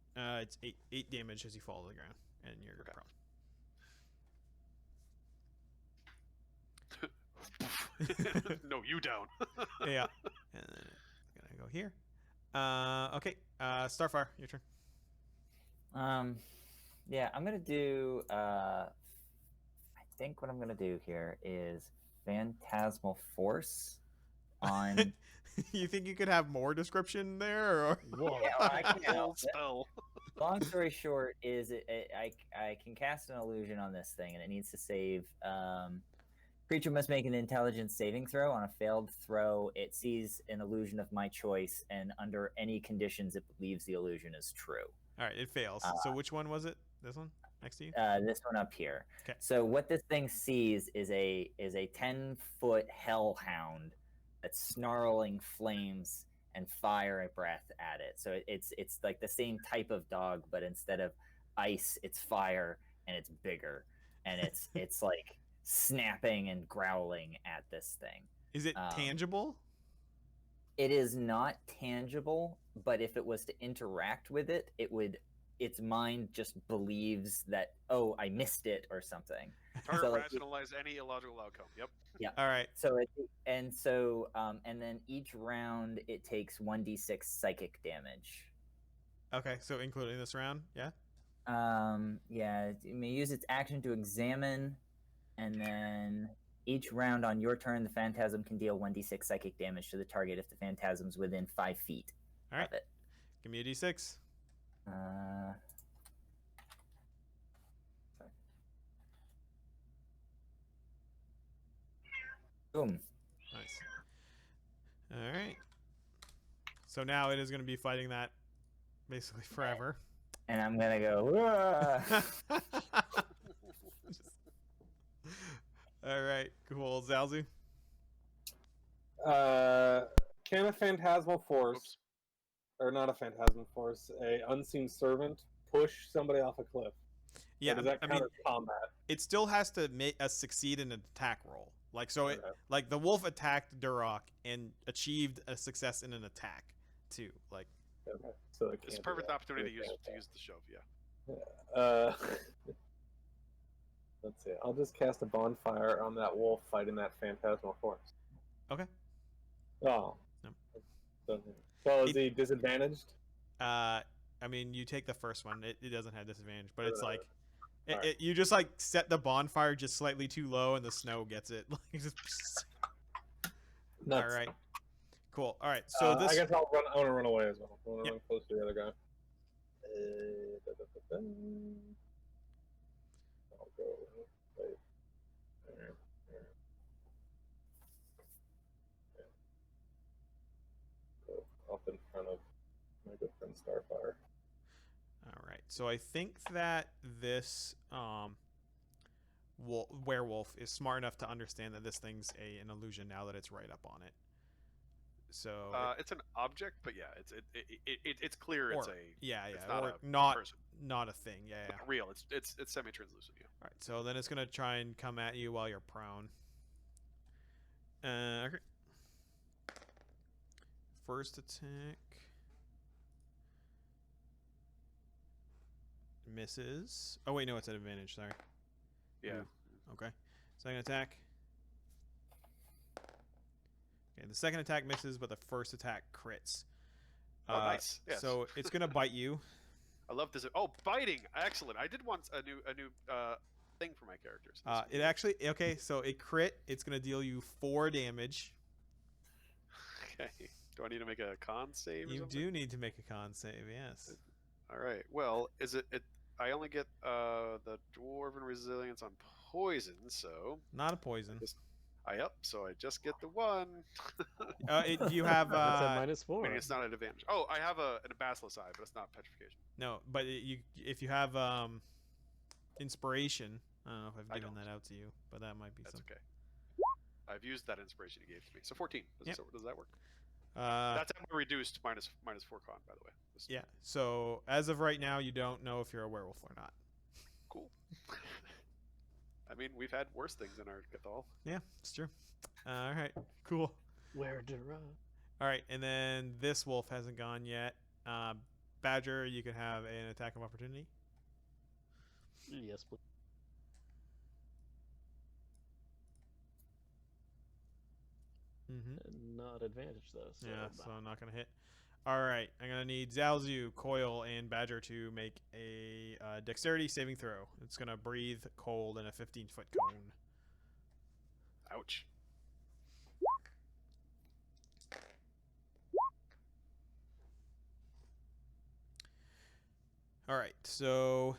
It's eight damage as you fall to the ground, and you're Okay. prone. No, you down. Yeah. And then it's gonna go here. Okay. Starfire, your turn. Yeah, I'm gonna do. I think what I'm gonna do here is Phantasmal Force on. You think you could have more description there, or Whoa. Yeah, well, I can Full help. spell. Long story short is I can cast an illusion on this thing and it needs to save. Creature must make an intelligence saving throw. On a failed throw, it sees an illusion of my choice, and under any conditions, it believes the illusion is true. all right, it fails. So which one was it? This one next to you? This one up here. 'Kay. So what this thing sees is a 10-foot hellhound that's snarling flames and fire breath at it. So it's like the same type of dog, but instead of ice, it's fire, and it's bigger, and it's like snapping and growling at this thing. Is it tangible? It is not tangible, but if it was to interact with it, its mind just believes that, oh, I missed it or something. Target So, like, rationalize any illogical outcome. Yep. All right. So and then each round it takes 1d6 psychic damage. Okay, so including this round, yeah. Yeah, it may use its action to examine, and then each round on your turn, the phantasm can deal 1d6 psychic damage to the target if the phantasm's within 5 feet All right. of it. Give me a d6. Boom. Nice. All right. So now it is going to be fighting that basically forever. And I'm gonna go. "Wah." All right. Cool. Zalzu. Can a phantasmal force, Oops. or not a phantasmal force, a unseen servant, push somebody off a cliff? Yeah. Or does that I count mean, as combat? it still has to succeed in an attack roll. Like so, Okay. like the wolf attacked Durok and achieved a success in an attack too. Like Okay. So it It's a can't do perfect that. opportunity It to can't. use the shove. Yeah. Let's see. I'll just cast a bonfire on that wolf fighting that phantasmal force. okay. Oh. No. So is he disadvantaged? I mean, you take the first one. It doesn't have disadvantage, but it's like Alright. you just like set the bonfire just slightly too low, and the snow gets it. Like just... All Nuts. right. Cool. All right. So I this. guess I want to run away as well. I want to Yep. run close to the other guy. I'll go. Wait. There. Go up in front of my good friend Starfire. All right. So I think that this werewolf is smart enough to understand that this thing's an illusion now that it's right up on it. So It's an object, but yeah, it's clear it's or- a yeah, it's yeah, not or a not person. not a thing. Yeah, yeah. Not real. It's semi-translucent. Yeah. All right. So then it's gonna try and come at you while you're prone. Okay. First attack misses. Oh wait, no, it's at advantage. Sorry. Yeah. Okay. Second attack. Okay, the second attack misses, but the first attack crits. Oh, nice. Yes. So it's gonna bite you. I love this. Oh, biting! Excellent. I did want a new thing for my characters. It actually okay. So it crit. It's gonna deal you 4 damage. Okay. Do I need to make a con save? Or You something? do need to make a con save. Yes. All right. Well, is it? I only get the dwarven resilience on poison, so Not a poison. so I just get the 1. You have That's at -4. I mean, it's not an advantage. Oh, I have an basilisk eye, but it's not petrification. no, but if you have inspiration. I don't know if I've I given don't. that out to you, but that might be That's something. okay. I've used that inspiration you gave to me. So 14. Yep. Does that work? Uh, That's at my reduced minus 4 con, by the way. yeah. So as of right now, you don't know if you're a werewolf or not. Cool. I mean, we've had worse things in our Gathol. Yeah, it's true. All right. Cool. Where to run? All right, and then this wolf hasn't gone yet. Badger, you can have an attack of opportunity. Yes, please. Mm-hmm. Not advantage though. So Yeah, so I'm not gonna hit. All right, I'm gonna need Zalzu, Coil, and Badger to make a dexterity saving throw. It's gonna breathe cold in a 15-foot cone. Ouch. All right, so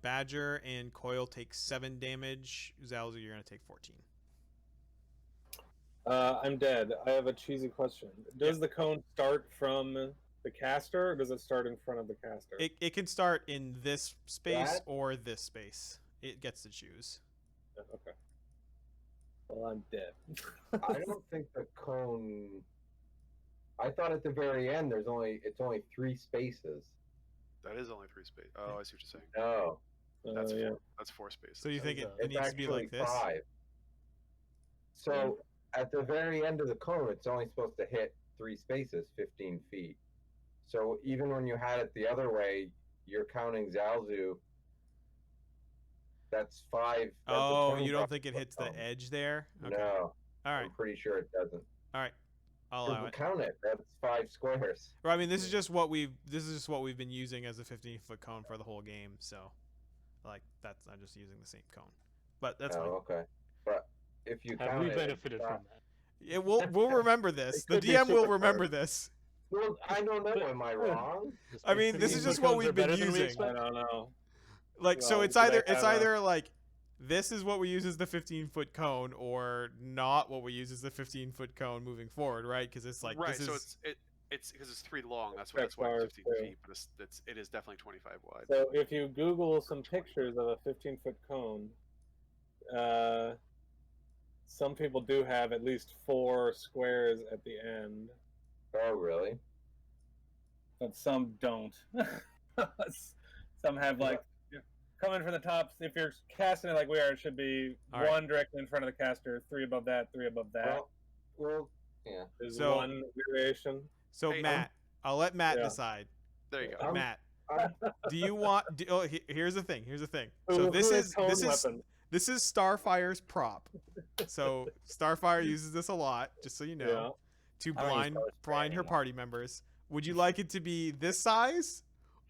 Badger and Coil take 7 damage. Zalzu, you're gonna take 14. I'm dead. I have a cheesy question. Does the cone start from the caster, or does it start in front of the caster? It can start in this space That? or this space. It gets to choose. Okay. Well, I'm dead. I don't think the cone. I thought at the very end it's only 3 spaces. That is only 3 space. Oh, I see what you're saying. No, That's yeah. That's 4 spaces. So you think it it's needs to be actually like this? 5. So at the very end of the cone, it's only supposed to hit 3 spaces, 15 feet. So even when you had it the other way, you're counting Zalzu. That's 5. That's a Oh, you 25 don't think it hits the cone. edge there? Okay. No, All right. I'm pretty sure it doesn't. All right. I'll allow it. Count it. That's 5 squares. Well, I mean, this is just what we've been using as a 15-foot cone for the whole game. So, like, I'm just using the same cone. But that's fine. Okay. But if you Have count we it, benefited it's from not- that? We'll remember this. The It could be DM will super remember hard. this. Well, I don't know. Am I wrong? I mean, this is 15 just foot what cones we've are been better than we using. expect. I don't know. Like, so Well, it's do they either have a- like this is what we use as the 15-foot cone, or not what we use as the 15-foot cone moving forward, right? Because it's like right. this So is it's because it's 3 long. That's Correct why it's bars, 15 too. feet, but it is definitely 25 wide. So if you Google some 20. pictures of a 15-foot cone, some people do have at least 4 squares at the end, Oh, really? but some don't. Some have like coming from the top. If you're casting it like we are, it should be All right. 1 directly in front of the caster, 3 above that, 3 above that. Well, yeah. There's So- 1 variation. so Hey, Matt. I'll let Matt Yeah. decide. There you go. Matt, I'm- do you want? Here's the thing. Here's the thing. Who- So who this has is cone this is weapon? this is Starfire's prop. So Starfire uses this a lot, just so you know, Yeah. to I don't use blind color spray blind her anymore. party members. Would you like it to be this size,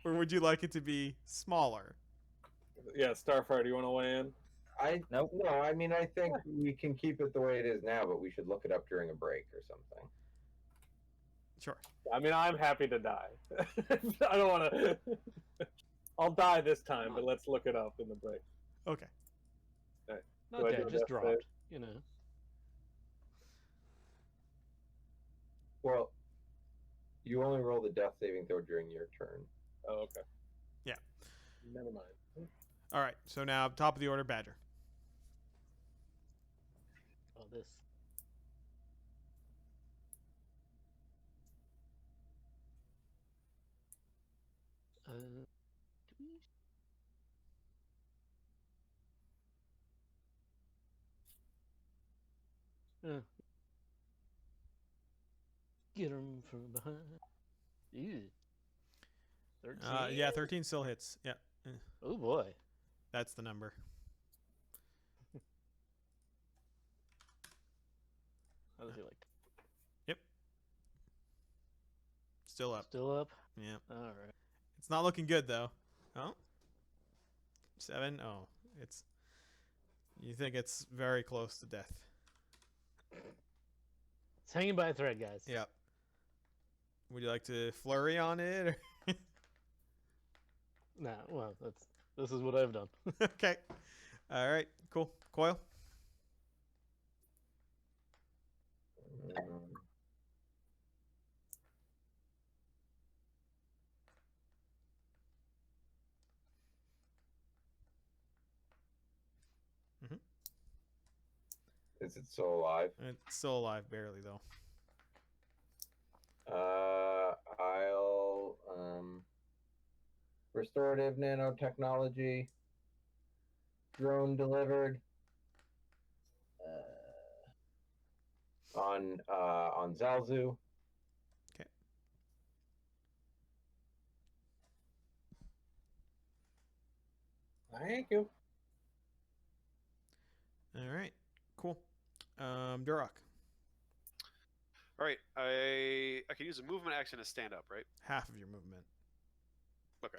or would you like it to be smaller? Yeah, Starfire, do you want to weigh in? Nope. No, I mean, I think we can keep it the way it is now, but we should look it up during a break or something. Sure. I mean, I'm happy to die. I don't want to. I'll die this time, but let's look it up in the break. Okay. Not Do I do dead, a just death save? dropped. You know. Well, you only roll the death saving throw during your turn. Oh, okay. Yeah. Never mind. All right. So now top of the order, Badger. Oh, this. Do we- Get him from behind. Ew. 13. Yeah, 13 still hits. Yeah, Oh boy. that's the number. How does he like? Still up. Still up? Yeah. All right. It's not looking good though. Oh. 7. Oh, it's. You think it's very close to death. It's hanging by a thread, guys. Yep. Would you like to flurry on it? Or Nah. Well, this is what I've done. okay. All right. Cool. Coil. Is it still alive? It's still alive, barely though. I'll restorative nanotechnology drone delivered on Zalzu. Thank you. All right. Cool. Duroc. All right, I can use a movement action to stand up, right? Half of your movement. Okay,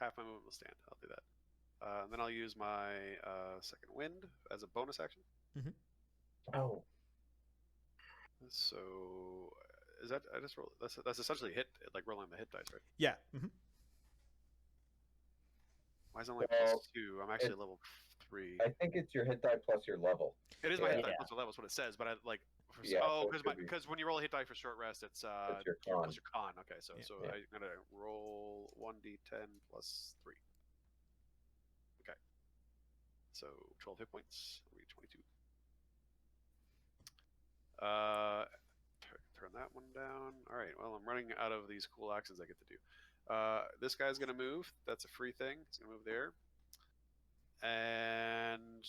half my movement will stand. I'll do that. And then I'll use my second wind as a bonus action. Oh, So is that I just roll? That's essentially hit, like rolling the hit dice, right? Yeah. Mm-hmm. Why is it only Well, +2? I'm actually level 3. I think it's your hit die plus your level. It is my hit Yeah. die plus 11. That's what it says. But I like. Yeah, so it should be- Because when you roll a hit die for short rest, it's your plus con. your con. Okay, so Yeah. I'm gonna roll 1d10 plus 3. Okay. So 12 hit points. I'll be 22. Turn that one down. All right. Well, I'm running out of these cool actions I get to do. This guy's gonna move. That's a free thing. He's gonna move there. And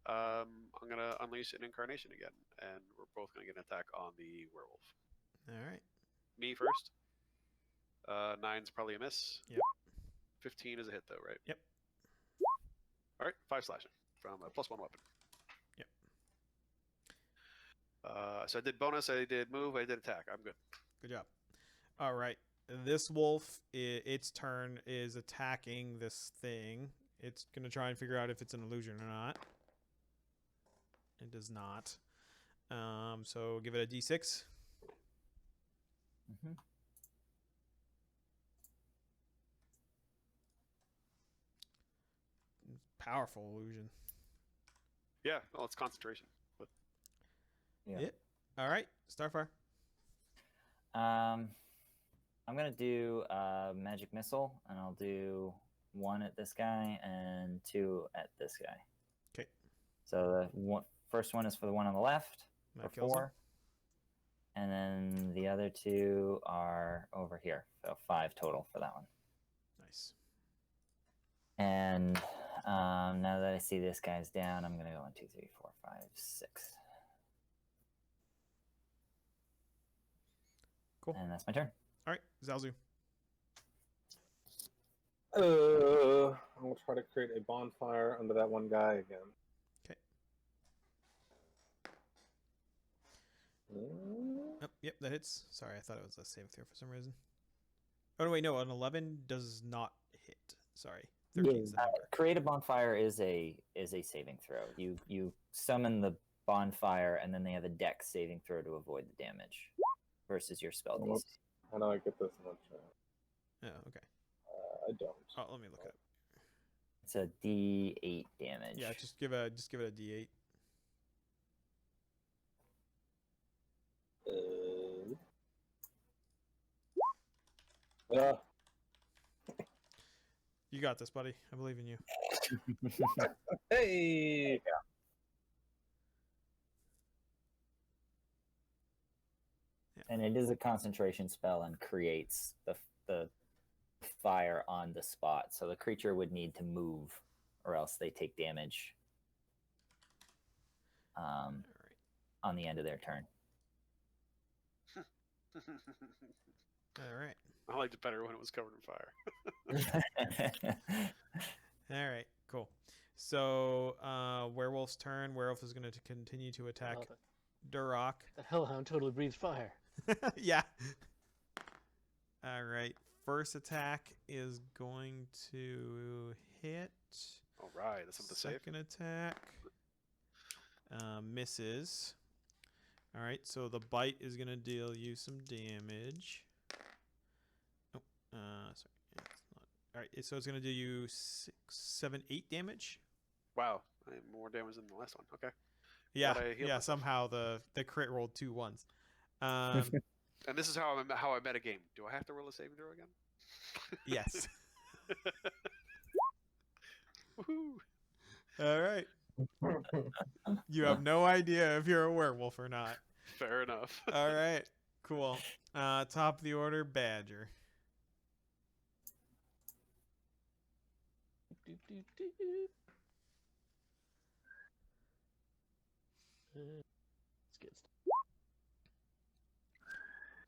I'm gonna unleash an incarnation again, and we're both gonna get an attack on the werewolf. All right. Me first. 9's probably a miss. Yep. 15 is a hit though, right? Yep. All right, 5 slashing from a +1 weapon. Yep. So I did bonus, I did move, I did attack. I'm good. Good job. All right. This wolf, its turn is attacking this thing. It's going to try and figure out if it's an illusion or not. It does not. So give it a d6. Mm-hmm. powerful illusion. Yeah, well, it's concentration. But Yeah. All right, Starfire. I'm gonna do magic missile, and I'll do 1 at this guy and 2 at this guy. Okay. So the first one is for the one on the left That for kills him. 4, and then the other 2 are over here. So 5 total for that one. Nice. And now that I see this guy's down, I'm gonna go 1, 2, 3, 4, 5, 6. Cool. And that's my turn. All right, Zalzu. I'm gonna try to create a bonfire under that one guy again. Okay. Mm, Oh, yep, that hits. Sorry, I thought it was a save throw for some reason. Oh no, wait, no, an 11 does not hit. Sorry, 13 is the number. Create a bonfire is a saving throw. You summon the bonfire, and then they have a dex saving throw to avoid the damage versus your spell DC. How do I get this much? Oh, okay. I don't. Oh, let me look it up. It's a D8 damage. Yeah, just give it a D8. You got this, buddy. I believe in you. Hey! And it is a concentration spell and creates the fire on the spot. So the creature would need to move, or else they take damage All right. on the end of their turn. All right. I liked it better when it was covered in fire. All right. Cool. So, Werewolf's turn. Werewolf is going to continue to attack Oh, Duroc. the Hellhound totally breathes fire. Yeah. All right. First attack is going to hit. All right, that's something to save. Second attack misses. All right, so the bite is gonna deal you some damage. Oh, sorry. Yeah, it's not. All right, so it's gonna do you 6, 7, 8 damage. Wow, I have more damage than the last one. Okay. Yeah, But I healed yeah. myself. Somehow the crit rolled 2 1s. And this is how I met a game. Do I have to roll a saving throw again? Yes. Woohoo! All right. You have no idea if you're a werewolf or not. Fair enough. All right. Cool. Top of the order, Badger. Doop, doop, doop. Let's get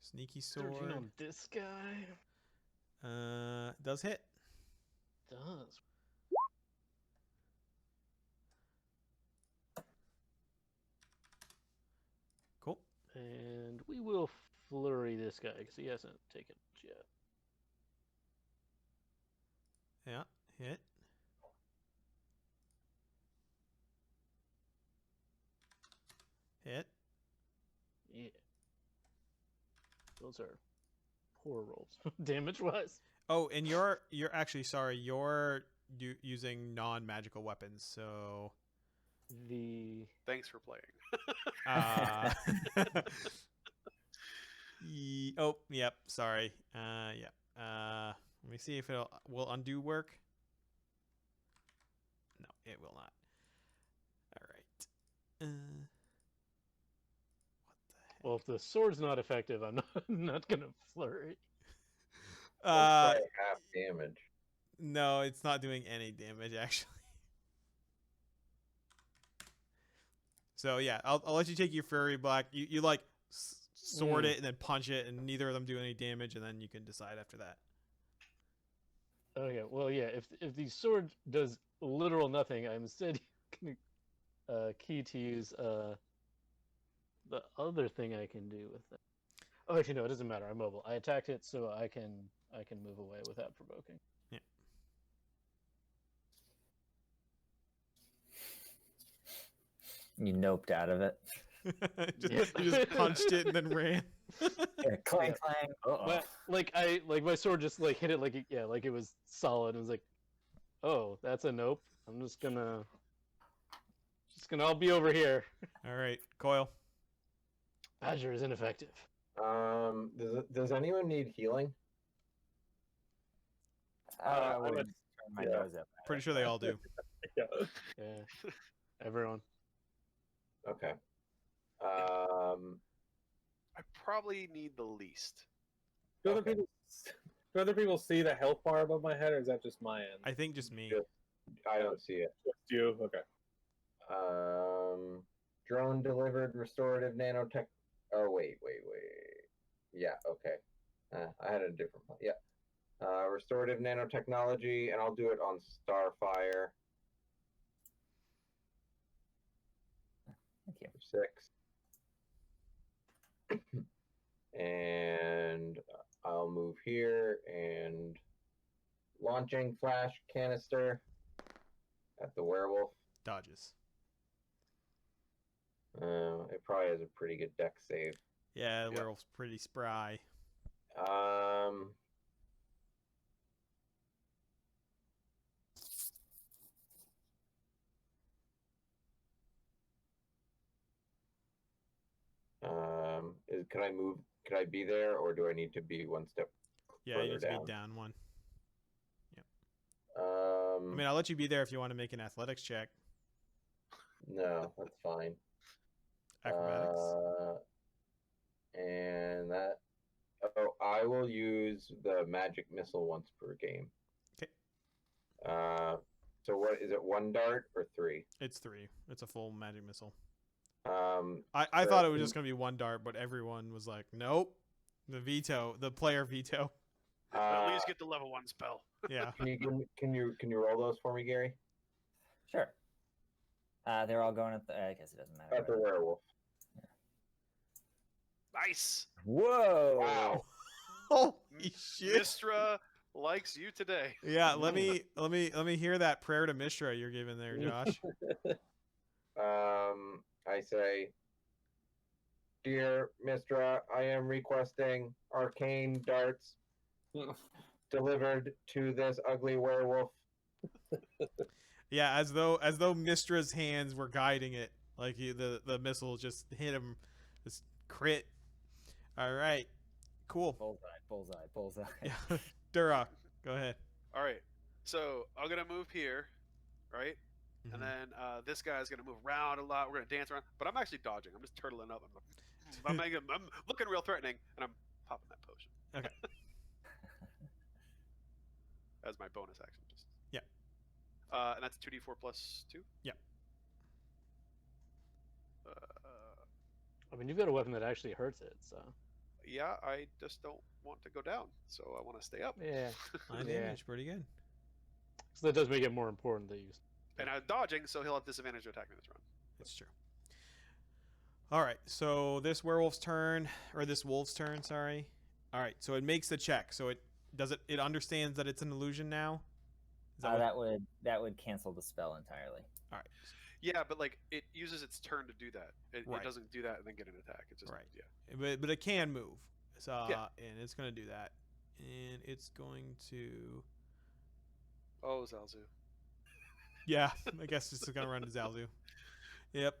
Sneaky 13 sword. on this guy. Does hit. Does. Cool. And we will flurry this guy because he hasn't taken much yet. Yeah. Hit. Hit. Yeah. Those are poor rolls, damage-wise. Oh, and you're actually sorry. You're using non-magical weapons, so. Thanks for playing. Oh, yep. Sorry. Yep. Let me see if will undo work. No, it will not. All right. What Well, if the sword's not effective, I'm not gonna flurry. the heck? It's like half damage. No, it's not doing any damage actually. So yeah, I'll let you take your Fury Black. You like sword it and then punch it, and neither of them do any damage, and then you can decide after that. Okay, well, yeah. If the sword does literal nothing, I'm instead key to use the other thing I can do with that. Oh, actually, no, it doesn't matter. I'm mobile. I attacked it, so I can move away without provoking. Yeah. You noped out of it. You just punched it and then ran. Yeah, clang clang. Uh-oh. But like my sword just like hit it like it was solid. It was like oh, that's a nope. I'm just gonna I'll be over here. All right, Coil. Badger is ineffective. Does anyone need healing? I I'm wouldn't a- turn my yeah. nose up. at Pretty it, sure they but- all do. Yeah. Yeah, everyone. Okay. I probably need the least. Do other Okay. people see the health bar above my head, or is that just my end? I think just me. Yeah. I don't see it. Just you. Okay. Drone delivered restorative nanotech. Oh wait. Yeah. Okay. I had a different one. Yeah. Restorative nanotechnology, and I'll do it on Starfire. Thank you. 6. And I'll move here and launching flash canister at the werewolf. Dodges. It probably has a pretty good deck save. Yeah, the Yeah. werewolf's pretty spry. Can I move? Can I be there, or do I need to be one step Yeah, further you need to down? be down one. Um, I mean, I'll let you be there if you want to make an athletics check. no, that's fine. Acrobatics. And that. Oh, I will use the magic missile once per game. Okay. So what is it? 1 dart or 3? It's 3. It's a full magic missile. So I thought it was just gonna be 1 dart, but everyone was like, nope. The player veto. At least get the level 1 spell. Yeah. Can you roll those for me, Gary? Sure. They're all going at the. I guess it doesn't matter. At the werewolf. Nice. Whoa! Wow. Holy shit. Mistra likes you today. Yeah, let me hear that prayer to Mishra you're giving there, Josh. I say, dear Mistra, I am requesting arcane darts delivered to this ugly werewolf. Yeah, as though Mistra's hands were guiding it, like the missile just hit him, just crit. All right, cool. Bullseye. Yeah, Duroc, go ahead. All right. So I'm gonna move here, right? Mhm. And then this guy's gonna move around a lot. We're gonna dance around, but I'm actually dodging. I'm just turtling up. I'm looking real threatening, and I'm popping that potion. Okay. As my bonus action. Just. Yeah. And that's 2d4 plus 2. Yeah. I mean, you've got a weapon that actually hurts it, so Yeah, I just don't want to go down, so I want to stay up. yeah. 9 Yeah. damage, pretty good. So that does make it more important that you. And I'm dodging, so he'll have disadvantage to attack me this round. That's true. All right, so this werewolf's turn, or this wolf's turn, sorry. All right, so it makes the check. So it understands that it's an illusion now. Is that what- That would cancel the spell entirely. all right. Yeah, but like it uses its turn to do that. It Right. doesn't do that and then get an attack. It's just Right. yeah. But it can move. So Yeah. and it's gonna do that, and it's going to. Oh, Zalzu. Yeah, I guess it's gonna run to Zalzu. Yep.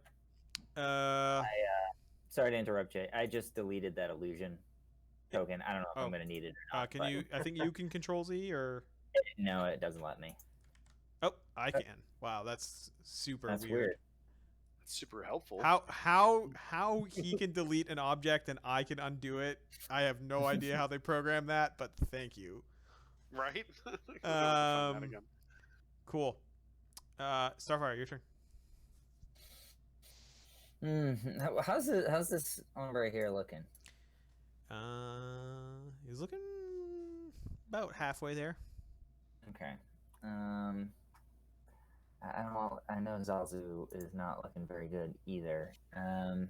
Sorry to interrupt, Jay. I just deleted that illusion token. I don't know if Oh. I'm going to need it or not. Can but you? I think you can control Z or. No, it doesn't let me. Oh, I can. Wow, that's super That's weird. weird. That's super helpful. How he can delete an object and I can undo it? I have no idea how they program that, but thank you. Right? We're gonna find that again. Cool. Starfire, your turn. How's this hombre here looking? He's looking about halfway there. Okay. I don't know. I know Zalzu is not looking very good either. I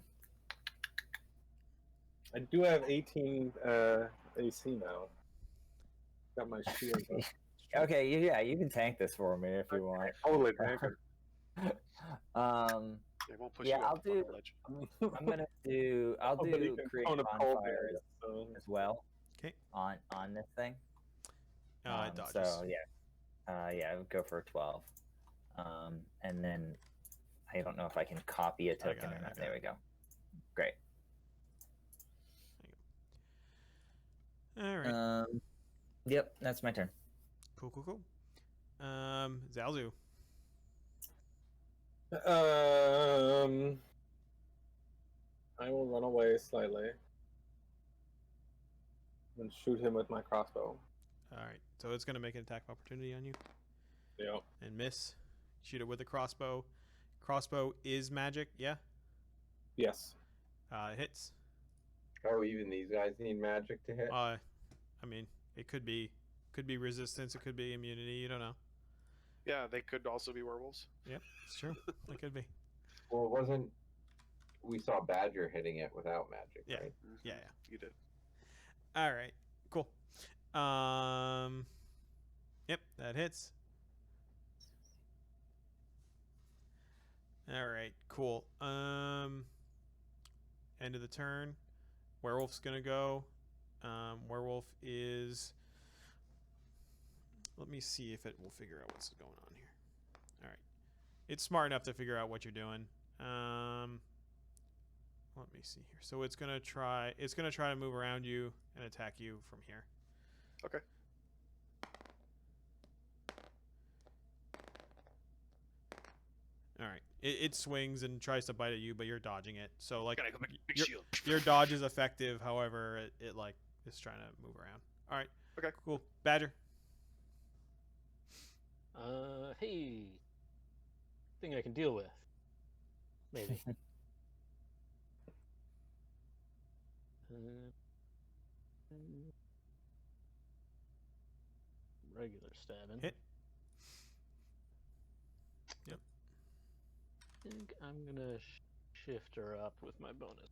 do have 18 AC now. Got my shield up. Okay, yeah, you can tank this for me if you want. Totally, man. It won't push Yeah, you I'll off the do- fucking ledge. I'm gonna do. I'll Oh, but you do can create cone a cold bonfire area, so- as well. 'Kay. On this thing. It dodges. So yeah, Yeah, I would go for 12. And then I don't know if I can copy a token or not. There we go. Great. All right. Yep, that's my turn. Cool. Zalzu. I will run away slightly and shoot him with my crossbow. All right. So it's gonna make an attack of opportunity on you Yep. and miss. Shoot it with a crossbow. Crossbow is magic. Yeah. Yes. It hits. Oh, even these guys need magic to hit. I mean, it could be resistance. It could be immunity. You don't know. Yeah, they could also be werewolves. Yep, it's true. It could be. Well, it wasn't. We saw Badger hitting it without magic, Yeah. right? Yeah. You did. All right. Cool. Yep, that hits. All right. Cool. End of the turn. Werewolf's gonna go. Werewolf is. Let me see if it will figure out what's going on here. All right. It's smart enough to figure out what you're doing. Let me see here. So it's gonna try. It's gonna try to move around you and attack you from here. Okay. All right. It swings and tries to bite at you, but you're dodging it. So like Gotta go big your, shield. your dodge is effective. However, it like is trying to move around. All right. Okay. Cool. Badger. Hey, thing I can deal with, maybe. Regular stabbing. Hit. Yep. I think I'm gonna shift her up with my bonus.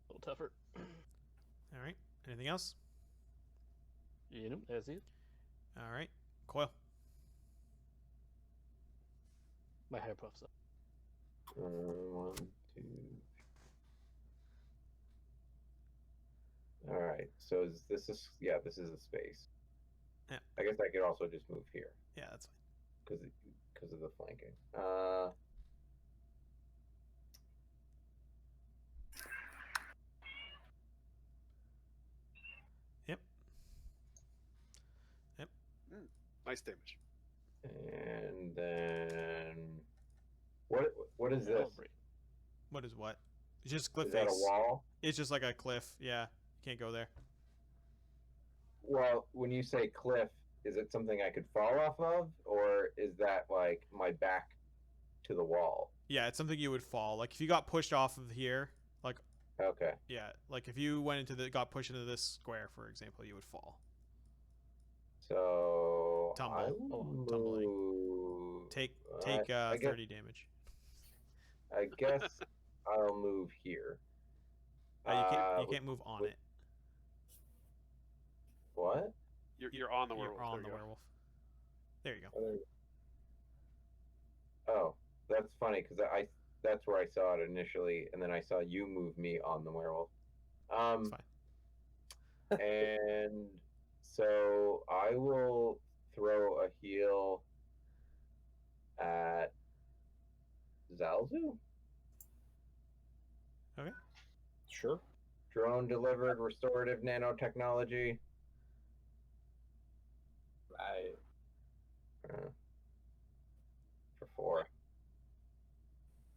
A little tougher. All right. Anything else? You know, that's it. All right. Coil. My hair puffs up. 1, 2. All right. So this is a space. Yeah. I guess I could also just move here Yeah, that's fine. because of the flanking. Nice damage. And then what is this? Celebrate. What is what? It's just cliff Is that a face. wall? It's just like a cliff. Yeah. You can't go there. Well, when you say cliff, is it something I could fall off of, or is that like my back to the wall? Yeah, it's something you would fall. Like if you got pushed off of here, like Okay. yeah, like if you went into got pushed into this square, for example, you would fall. So Tumble. I Oh, will tumbling. move- Take I guess, 30 damage. I guess I'll move here. You can't move on with- it. What? You're on the You're werewolf. on There the you go. werewolf. There you go. Oh, that's funny because that's where I saw it initially, and then I saw you move me on the werewolf. It's fine. And so I will throw a heal at Zalzu. Okay. Sure. Drone delivered restorative nanotechnology. Right. For 4.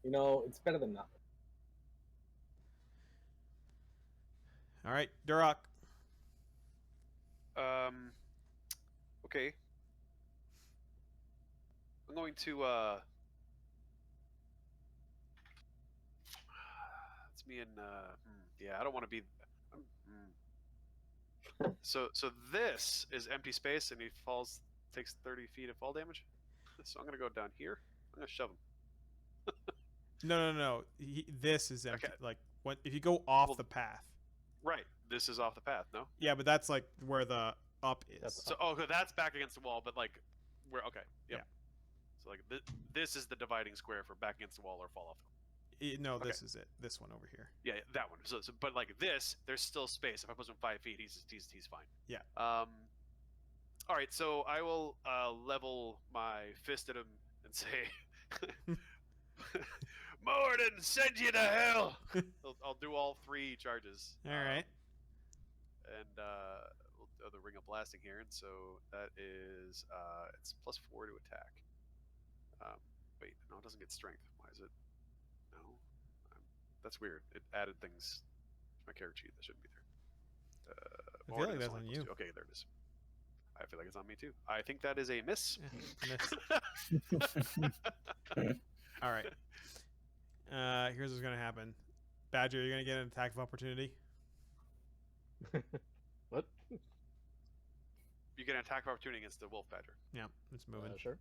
You know, it's better than nothing. All right, Duroc. Okay. I'm going to it's me and yeah, I don't want to be So this is empty space and he takes 30 feet of fall damage. So I'm going to go down here. I'm going to shove him. No. This is empty. Okay. Like if you go off Well, the path. Right. This is off the path, no? Yeah, but that's like where the up is. That's So okay, that's back against the wall, but like we're okay. Yep. Yeah. So like this is the dividing square for back against the wall or fall off. No, Okay. this is it. This one over here. Yeah, that one. So but like this, there's still space. If I put him 5 feet, he's fine. Yeah. All right, so I will level my fist at him and say, "Morden, send you to hell." I'll do all 3 charges. All right. And we'll do the ring of blasting here, and so that is it's +4 to attack. Wait, no, it doesn't get strength. Why is it? No, that's weird. It added things to my character sheet that shouldn't be there. I feel Morden like is that's only on you. +2. Okay, there it is. I feel like it's on me too. I think that is a miss. Miss. All right. Here's what's gonna happen. Badger, you're gonna get an attack of opportunity. What? You get an attack of opportunity against the wolf badger. Yeah, it's moving. Sure.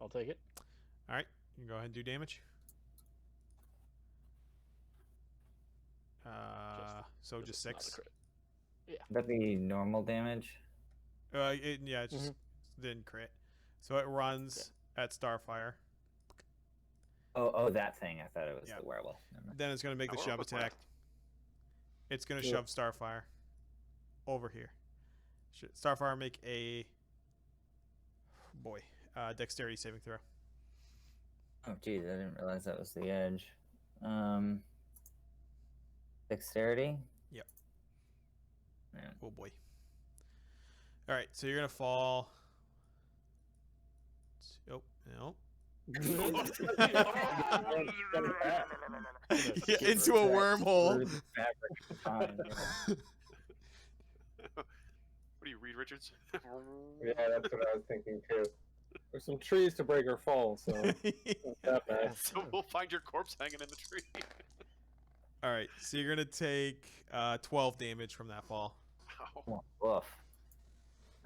I'll take it. All right, you can go ahead and do damage. So just not a 6. crit. That'd be normal damage. Yeah, it just didn't crit. So it runs at Starfire. Oh, that thing. I thought it was Yeah. the werewolf. Never mind. Then it's gonna make the Now, shove what's my- attack. It's gonna Yeah. shove Starfire over here. Starfire make a dexterity saving throw. Oh, geez, I didn't realize that was the edge. Dexterity. Yep. Man. Oh boy. All right, so you're gonna fall. Oh no. Yeah, into a wormhole. Through the fabric of time, yeah. What do you read, Richards? Yeah, that's what I was thinking too. There's some trees to break or fall, so not that bad. So we'll find your corpse hanging in the tree. All right, so you're gonna take 12 damage from that fall. Ow. Woof.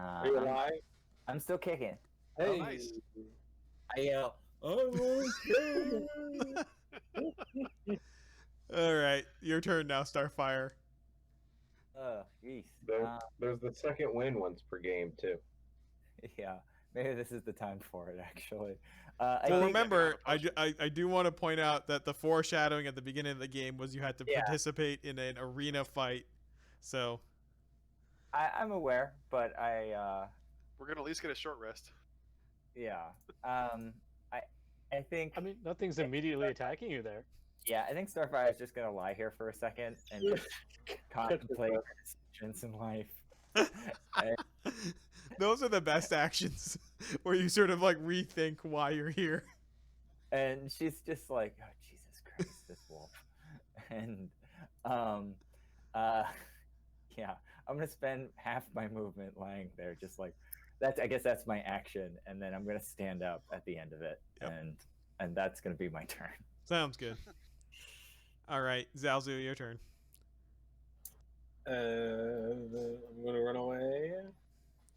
Are you alive? I'm still kicking. Oh, Hey. nice. I yell, All right, your turn now, Starfire. oh, geez. There's the second win once per game too. Yeah, maybe this is the time for it, actually. Well, think- remember, I do want to point out that the foreshadowing at the beginning of the game was you had to Yeah. participate in an arena fight. So I'm aware, but We're gonna at least get a short rest. yeah. I think, I mean, nothing's immediately attacking you there. yeah, I think Starfire is just gonna lie here for a second and just contemplate his actions in life. those are the best actions, where you sort of like rethink why you're here. And she's just like, oh Jesus Christ, this wolf. And yeah, I'm gonna spend half my movement lying there, just like that's. I guess that's my action, and then I'm gonna stand up at the end of it, Yep. and that's gonna be my turn. Sounds good. All right, Zalzu, your turn. I'm gonna run away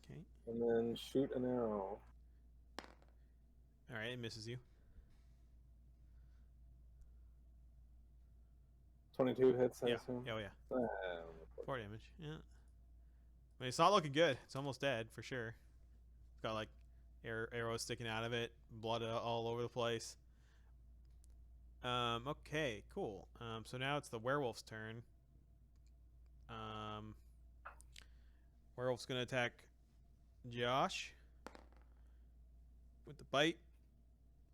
Okay. and then shoot an arrow. All right, it misses you. 22 hits, I Yeah. assume. Oh yeah. 4 damage. Yeah. I mean, it's not looking good. It's almost dead for sure. It's got like arrows sticking out of it, blood all over the place. Okay, cool. So now it's the werewolf's turn. Werewolf's gonna attack Josh with the bite,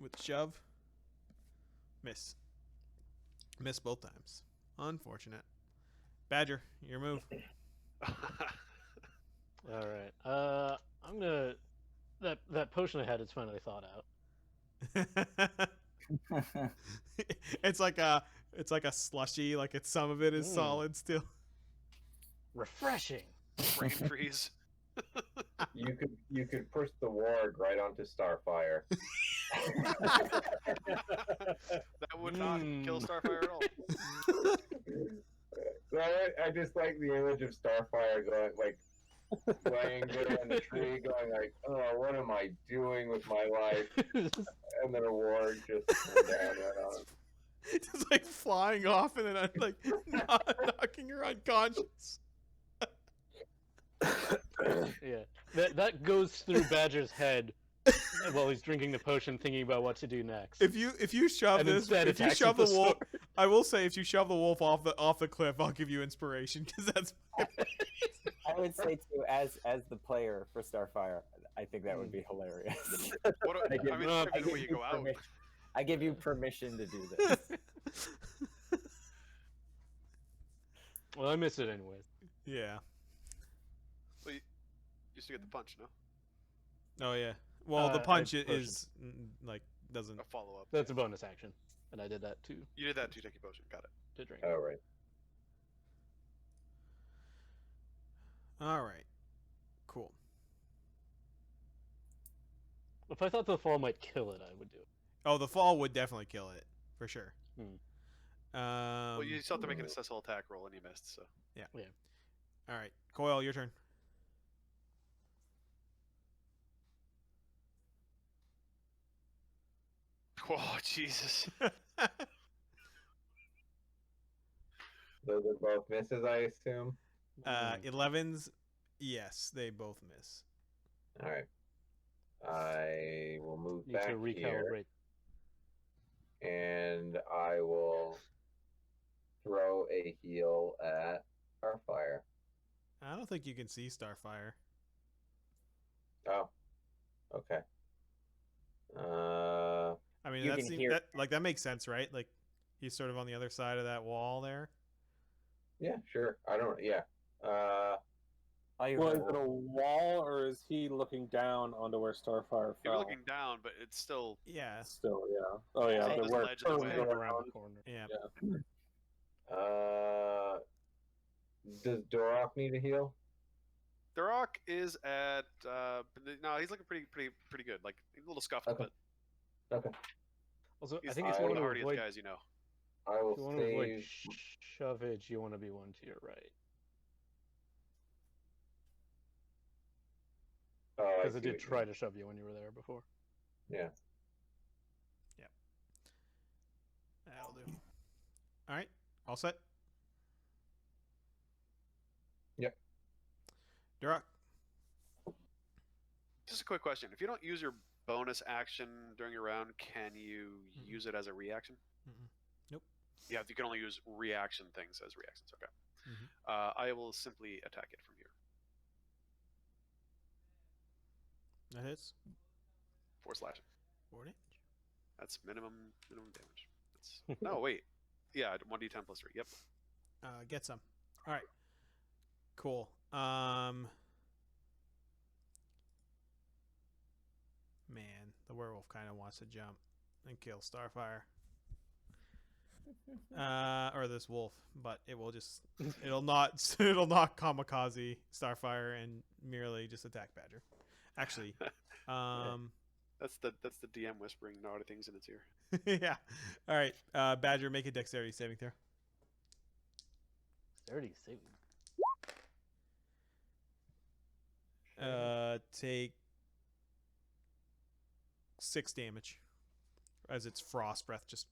with the shove. Miss. Miss both times. Unfortunate. Badger, your move. All right. I'm gonna that potion I had is finally thawed out. It's like a slushy, like it's some of it is Mm. solid still. Refreshing. Brain freeze. You could push the warg right onto Starfire. That would not kill Starfire at all. So I just like the image of Starfire going like laying there in the tree, going like, "Oh, what am I doing with my life?" And then a warg just comes down right on him. Just like flying off and then like knocking her unconscious. Yeah. That goes through Badger's head while he's drinking the potion, thinking about what to do next. If you shove And this, instead if you attacks shove with the the wolf, sword. I will say if you shove the wolf off the cliff, I'll give you inspiration because that's I I would say too, as the player for Starfire, I think that would be hilarious. What? I give, I mean, I it's the give way you you go out. I give you permission to do this. Well, I miss it anyways. Yeah. Well, you still get the punch, no? Oh yeah. Well, the I punch potioned. is like doesn't. A follow up. That's a bonus action, and I did that too. You did that to take your potion. Got it. To drink. All right. All right. Cool. If I thought the fall might kill it, I would do it. Oh, the fall would definitely kill it for sure. Well, you still have to make an successful attack roll, and you missed. So. All right, Coil, your turn. Oh Jesus! Those are both misses, I assume. 11s, yes, they both miss. All right. I will move Need back to recalibrate. here, and I will throw a heal at Starfire. I don't think you can see Starfire. Oh, okay. I mean, You that can seems hear- that makes sense, right? Like he's sort of on the other side of that wall there. Yeah, sure. I don't. Yeah. Well, is it a wall or is he looking down onto where Starfire You're fell? looking down, but it's still. Yeah, Still, yeah. Oh yeah, Yeah, the there's where ledge in the curves way. go Around around. the corner. yeah. Does Dorok need a heal? Duroc is at. No, he's looking pretty good. Like a little scuffed, Okay. but Okay. Also, he's I think if I- you one want of the to hardiest avoid, guys you know. I will if you want to avoid save. shovage, you want to be one to your right. Oh, I Because see it did what you try mean. to shove you when you were there before. Yeah. That'll do. All right, all set. Yep. Duroc. Just a quick question: if you don't use your bonus action during your round, can you Mm-mm. use it as a reaction? Mm-mm. Nope. Yeah, you can only use reaction things as reactions. Okay. Mhm. I will simply attack it from here. That hits. 4 slashing. 4 damage. That's minimum damage. That's no wait. Yeah, 1d10 plus 3. Yep. Get some. All right. Cool. Man, the werewolf kind of wants to jump and kill Starfire. Or this wolf, but it will just it'll not kamikaze Starfire and merely just attack Badger. Actually, That's the DM whispering naughty things in its ear. yeah. All right, Badger, make a dexterity saving throw. Dexterity saving. Take 6 damage as its frost breath just.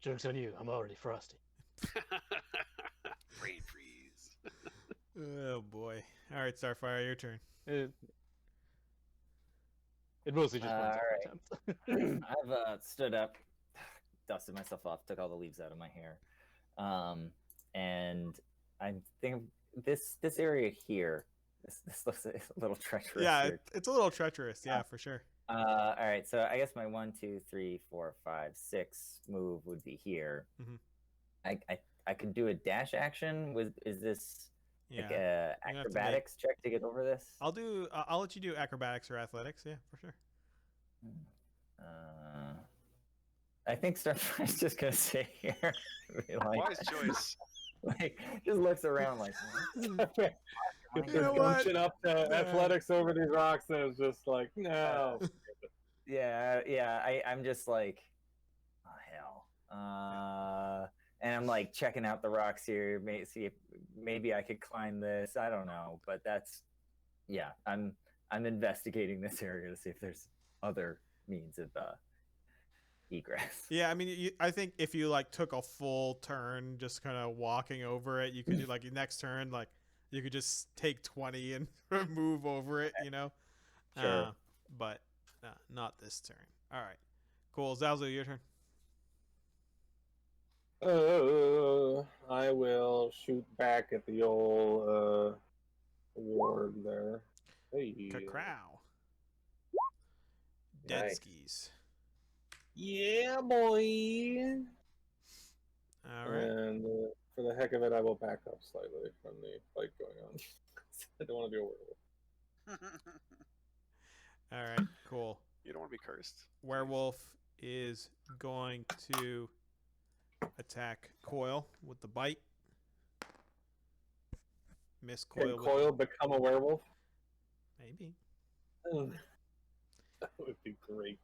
Joke's on you. I'm already frosty. Brain freeze. Oh boy! All right, Starfire, your turn. It mostly just runs Alright. attempts. I've stood up, dusted myself off, took all the leaves out of my hair, and I think this area here, this looks a little treacherous. Yeah, here. it's a little treacherous. Yeah, for sure. All right, so I guess my 1, 2, 3, 4, 5, 6 move would be here. Mhm. I could do a dash action. Is this Yeah. like a You have to make- acrobatics check to get over this? I'll let you do acrobatics or athletics. Yeah, for sure. I think Starfire's just gonna sit here, be like, Wise choice. like just looks around like. Get You this know what? gumption up to athletics over these rocks, and it's just like, no. Yeah. I'm just like, oh hell. And I'm like checking out the rocks here, see if maybe I could climb this. I don't know, but yeah. I'm investigating this area to see if there's other means of egress. Yeah, I mean, I think if you like took a full turn, just kind of walking over it, you could do like your next turn, like you could just take 20 and move over it, you know. Sure. But not this turn. All right, cool. Zalzo, your turn. I will shoot back at the old ward there. Hey. Cacrow. Dead Nice. skis. Yeah, boy. All right. And for the heck of it, I will back up slightly from the fight going on. I don't want to be a werewolf. All right. Cool. You don't want to be cursed. Werewolf is going to attack Coil with the bite. Miss Coil. Can with Coil become a werewolf? Maybe. That would be great.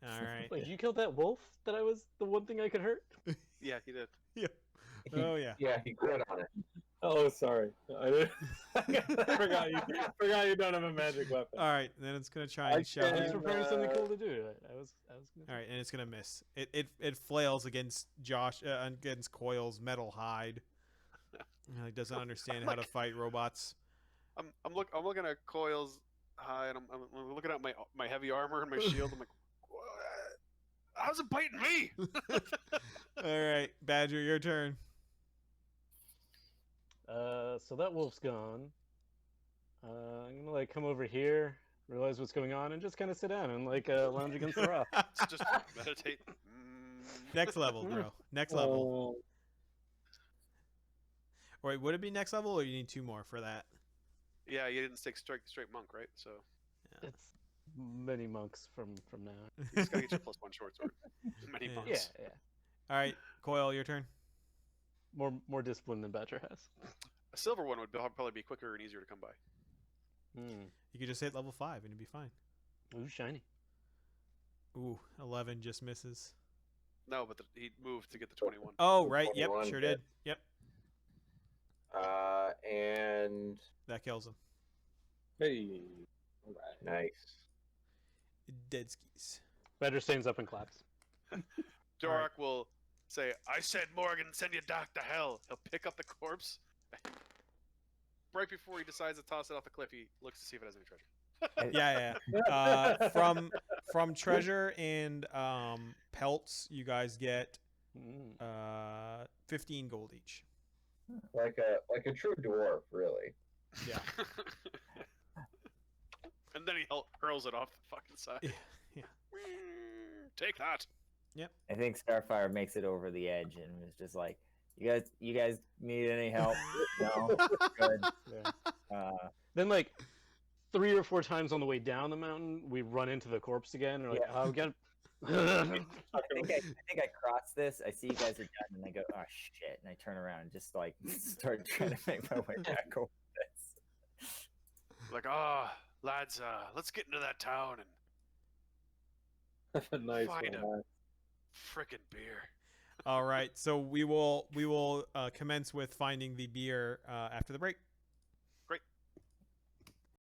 All right. Wait, you killed that wolf? That I was the one thing I could hurt? Yeah, he did. Oh yeah. Yeah, he crit on it. Oh, sorry. I forgot you don't have a magic weapon. All right. Then it's gonna try I and shove I was you. preparing something cool to do. I was gonna. All right, and it's gonna miss. It flails against against Coil's metal hide. He doesn't understand how to fight robots. I'm looking at Coil's hide. I'm looking at my heavy armor and my shield. I'm like, what? How's it biting me? All right, Badger, your turn. So that wolf's gone. I'm gonna like come over here, realize what's going on, and just kind of sit down and like lounge against the rock. Just meditate. Next level, bro. Next level. Oh, Wait, would it be next level, or you need 2 more for that? Yeah, you didn't stick straight monk, right? So It's many monks from now. you just gotta get your +1 short sword. Many Yeah. monks. Yeah. All right, Coil, your turn. More discipline than Badger has. A silver one would probably be quicker and easier to come by. You could just hit level 5 and it'd be fine. Ooh, shiny. Ooh, 11 just misses. No, but he moved to get the 21. Oh, right. Yep, 21 sure hit. did. Yep, And that kills him. hey. All right. nice. Dead skis. Badger stands up and claps. Dorak will say, "I said Morgan, send you back to hell." He'll pick up the corpse. Right before he decides to toss it off the cliff, he looks to see if it has any treasure. Yeah. From treasure and pelts, you guys get 15 gold each. Like a true dwarf, really. Yeah. And then he hurls it off the fucking side. Yeah. Take that. I think Starfire makes it over the edge and was just like, "You guys need any help? No, good." Yeah. Then like 3 or 4 times on the way down the mountain, we run into the corpse again, and we're like, Yeah. "Oh, we got." I think I crossed this. I see you guys are done, and I go, "Oh shit!" And I turn around and just like start trying to make my way back over this. Like, lads, let's get into that town and Nice Find one. frickin' beer. All right. So we will commence with finding the beer after the break.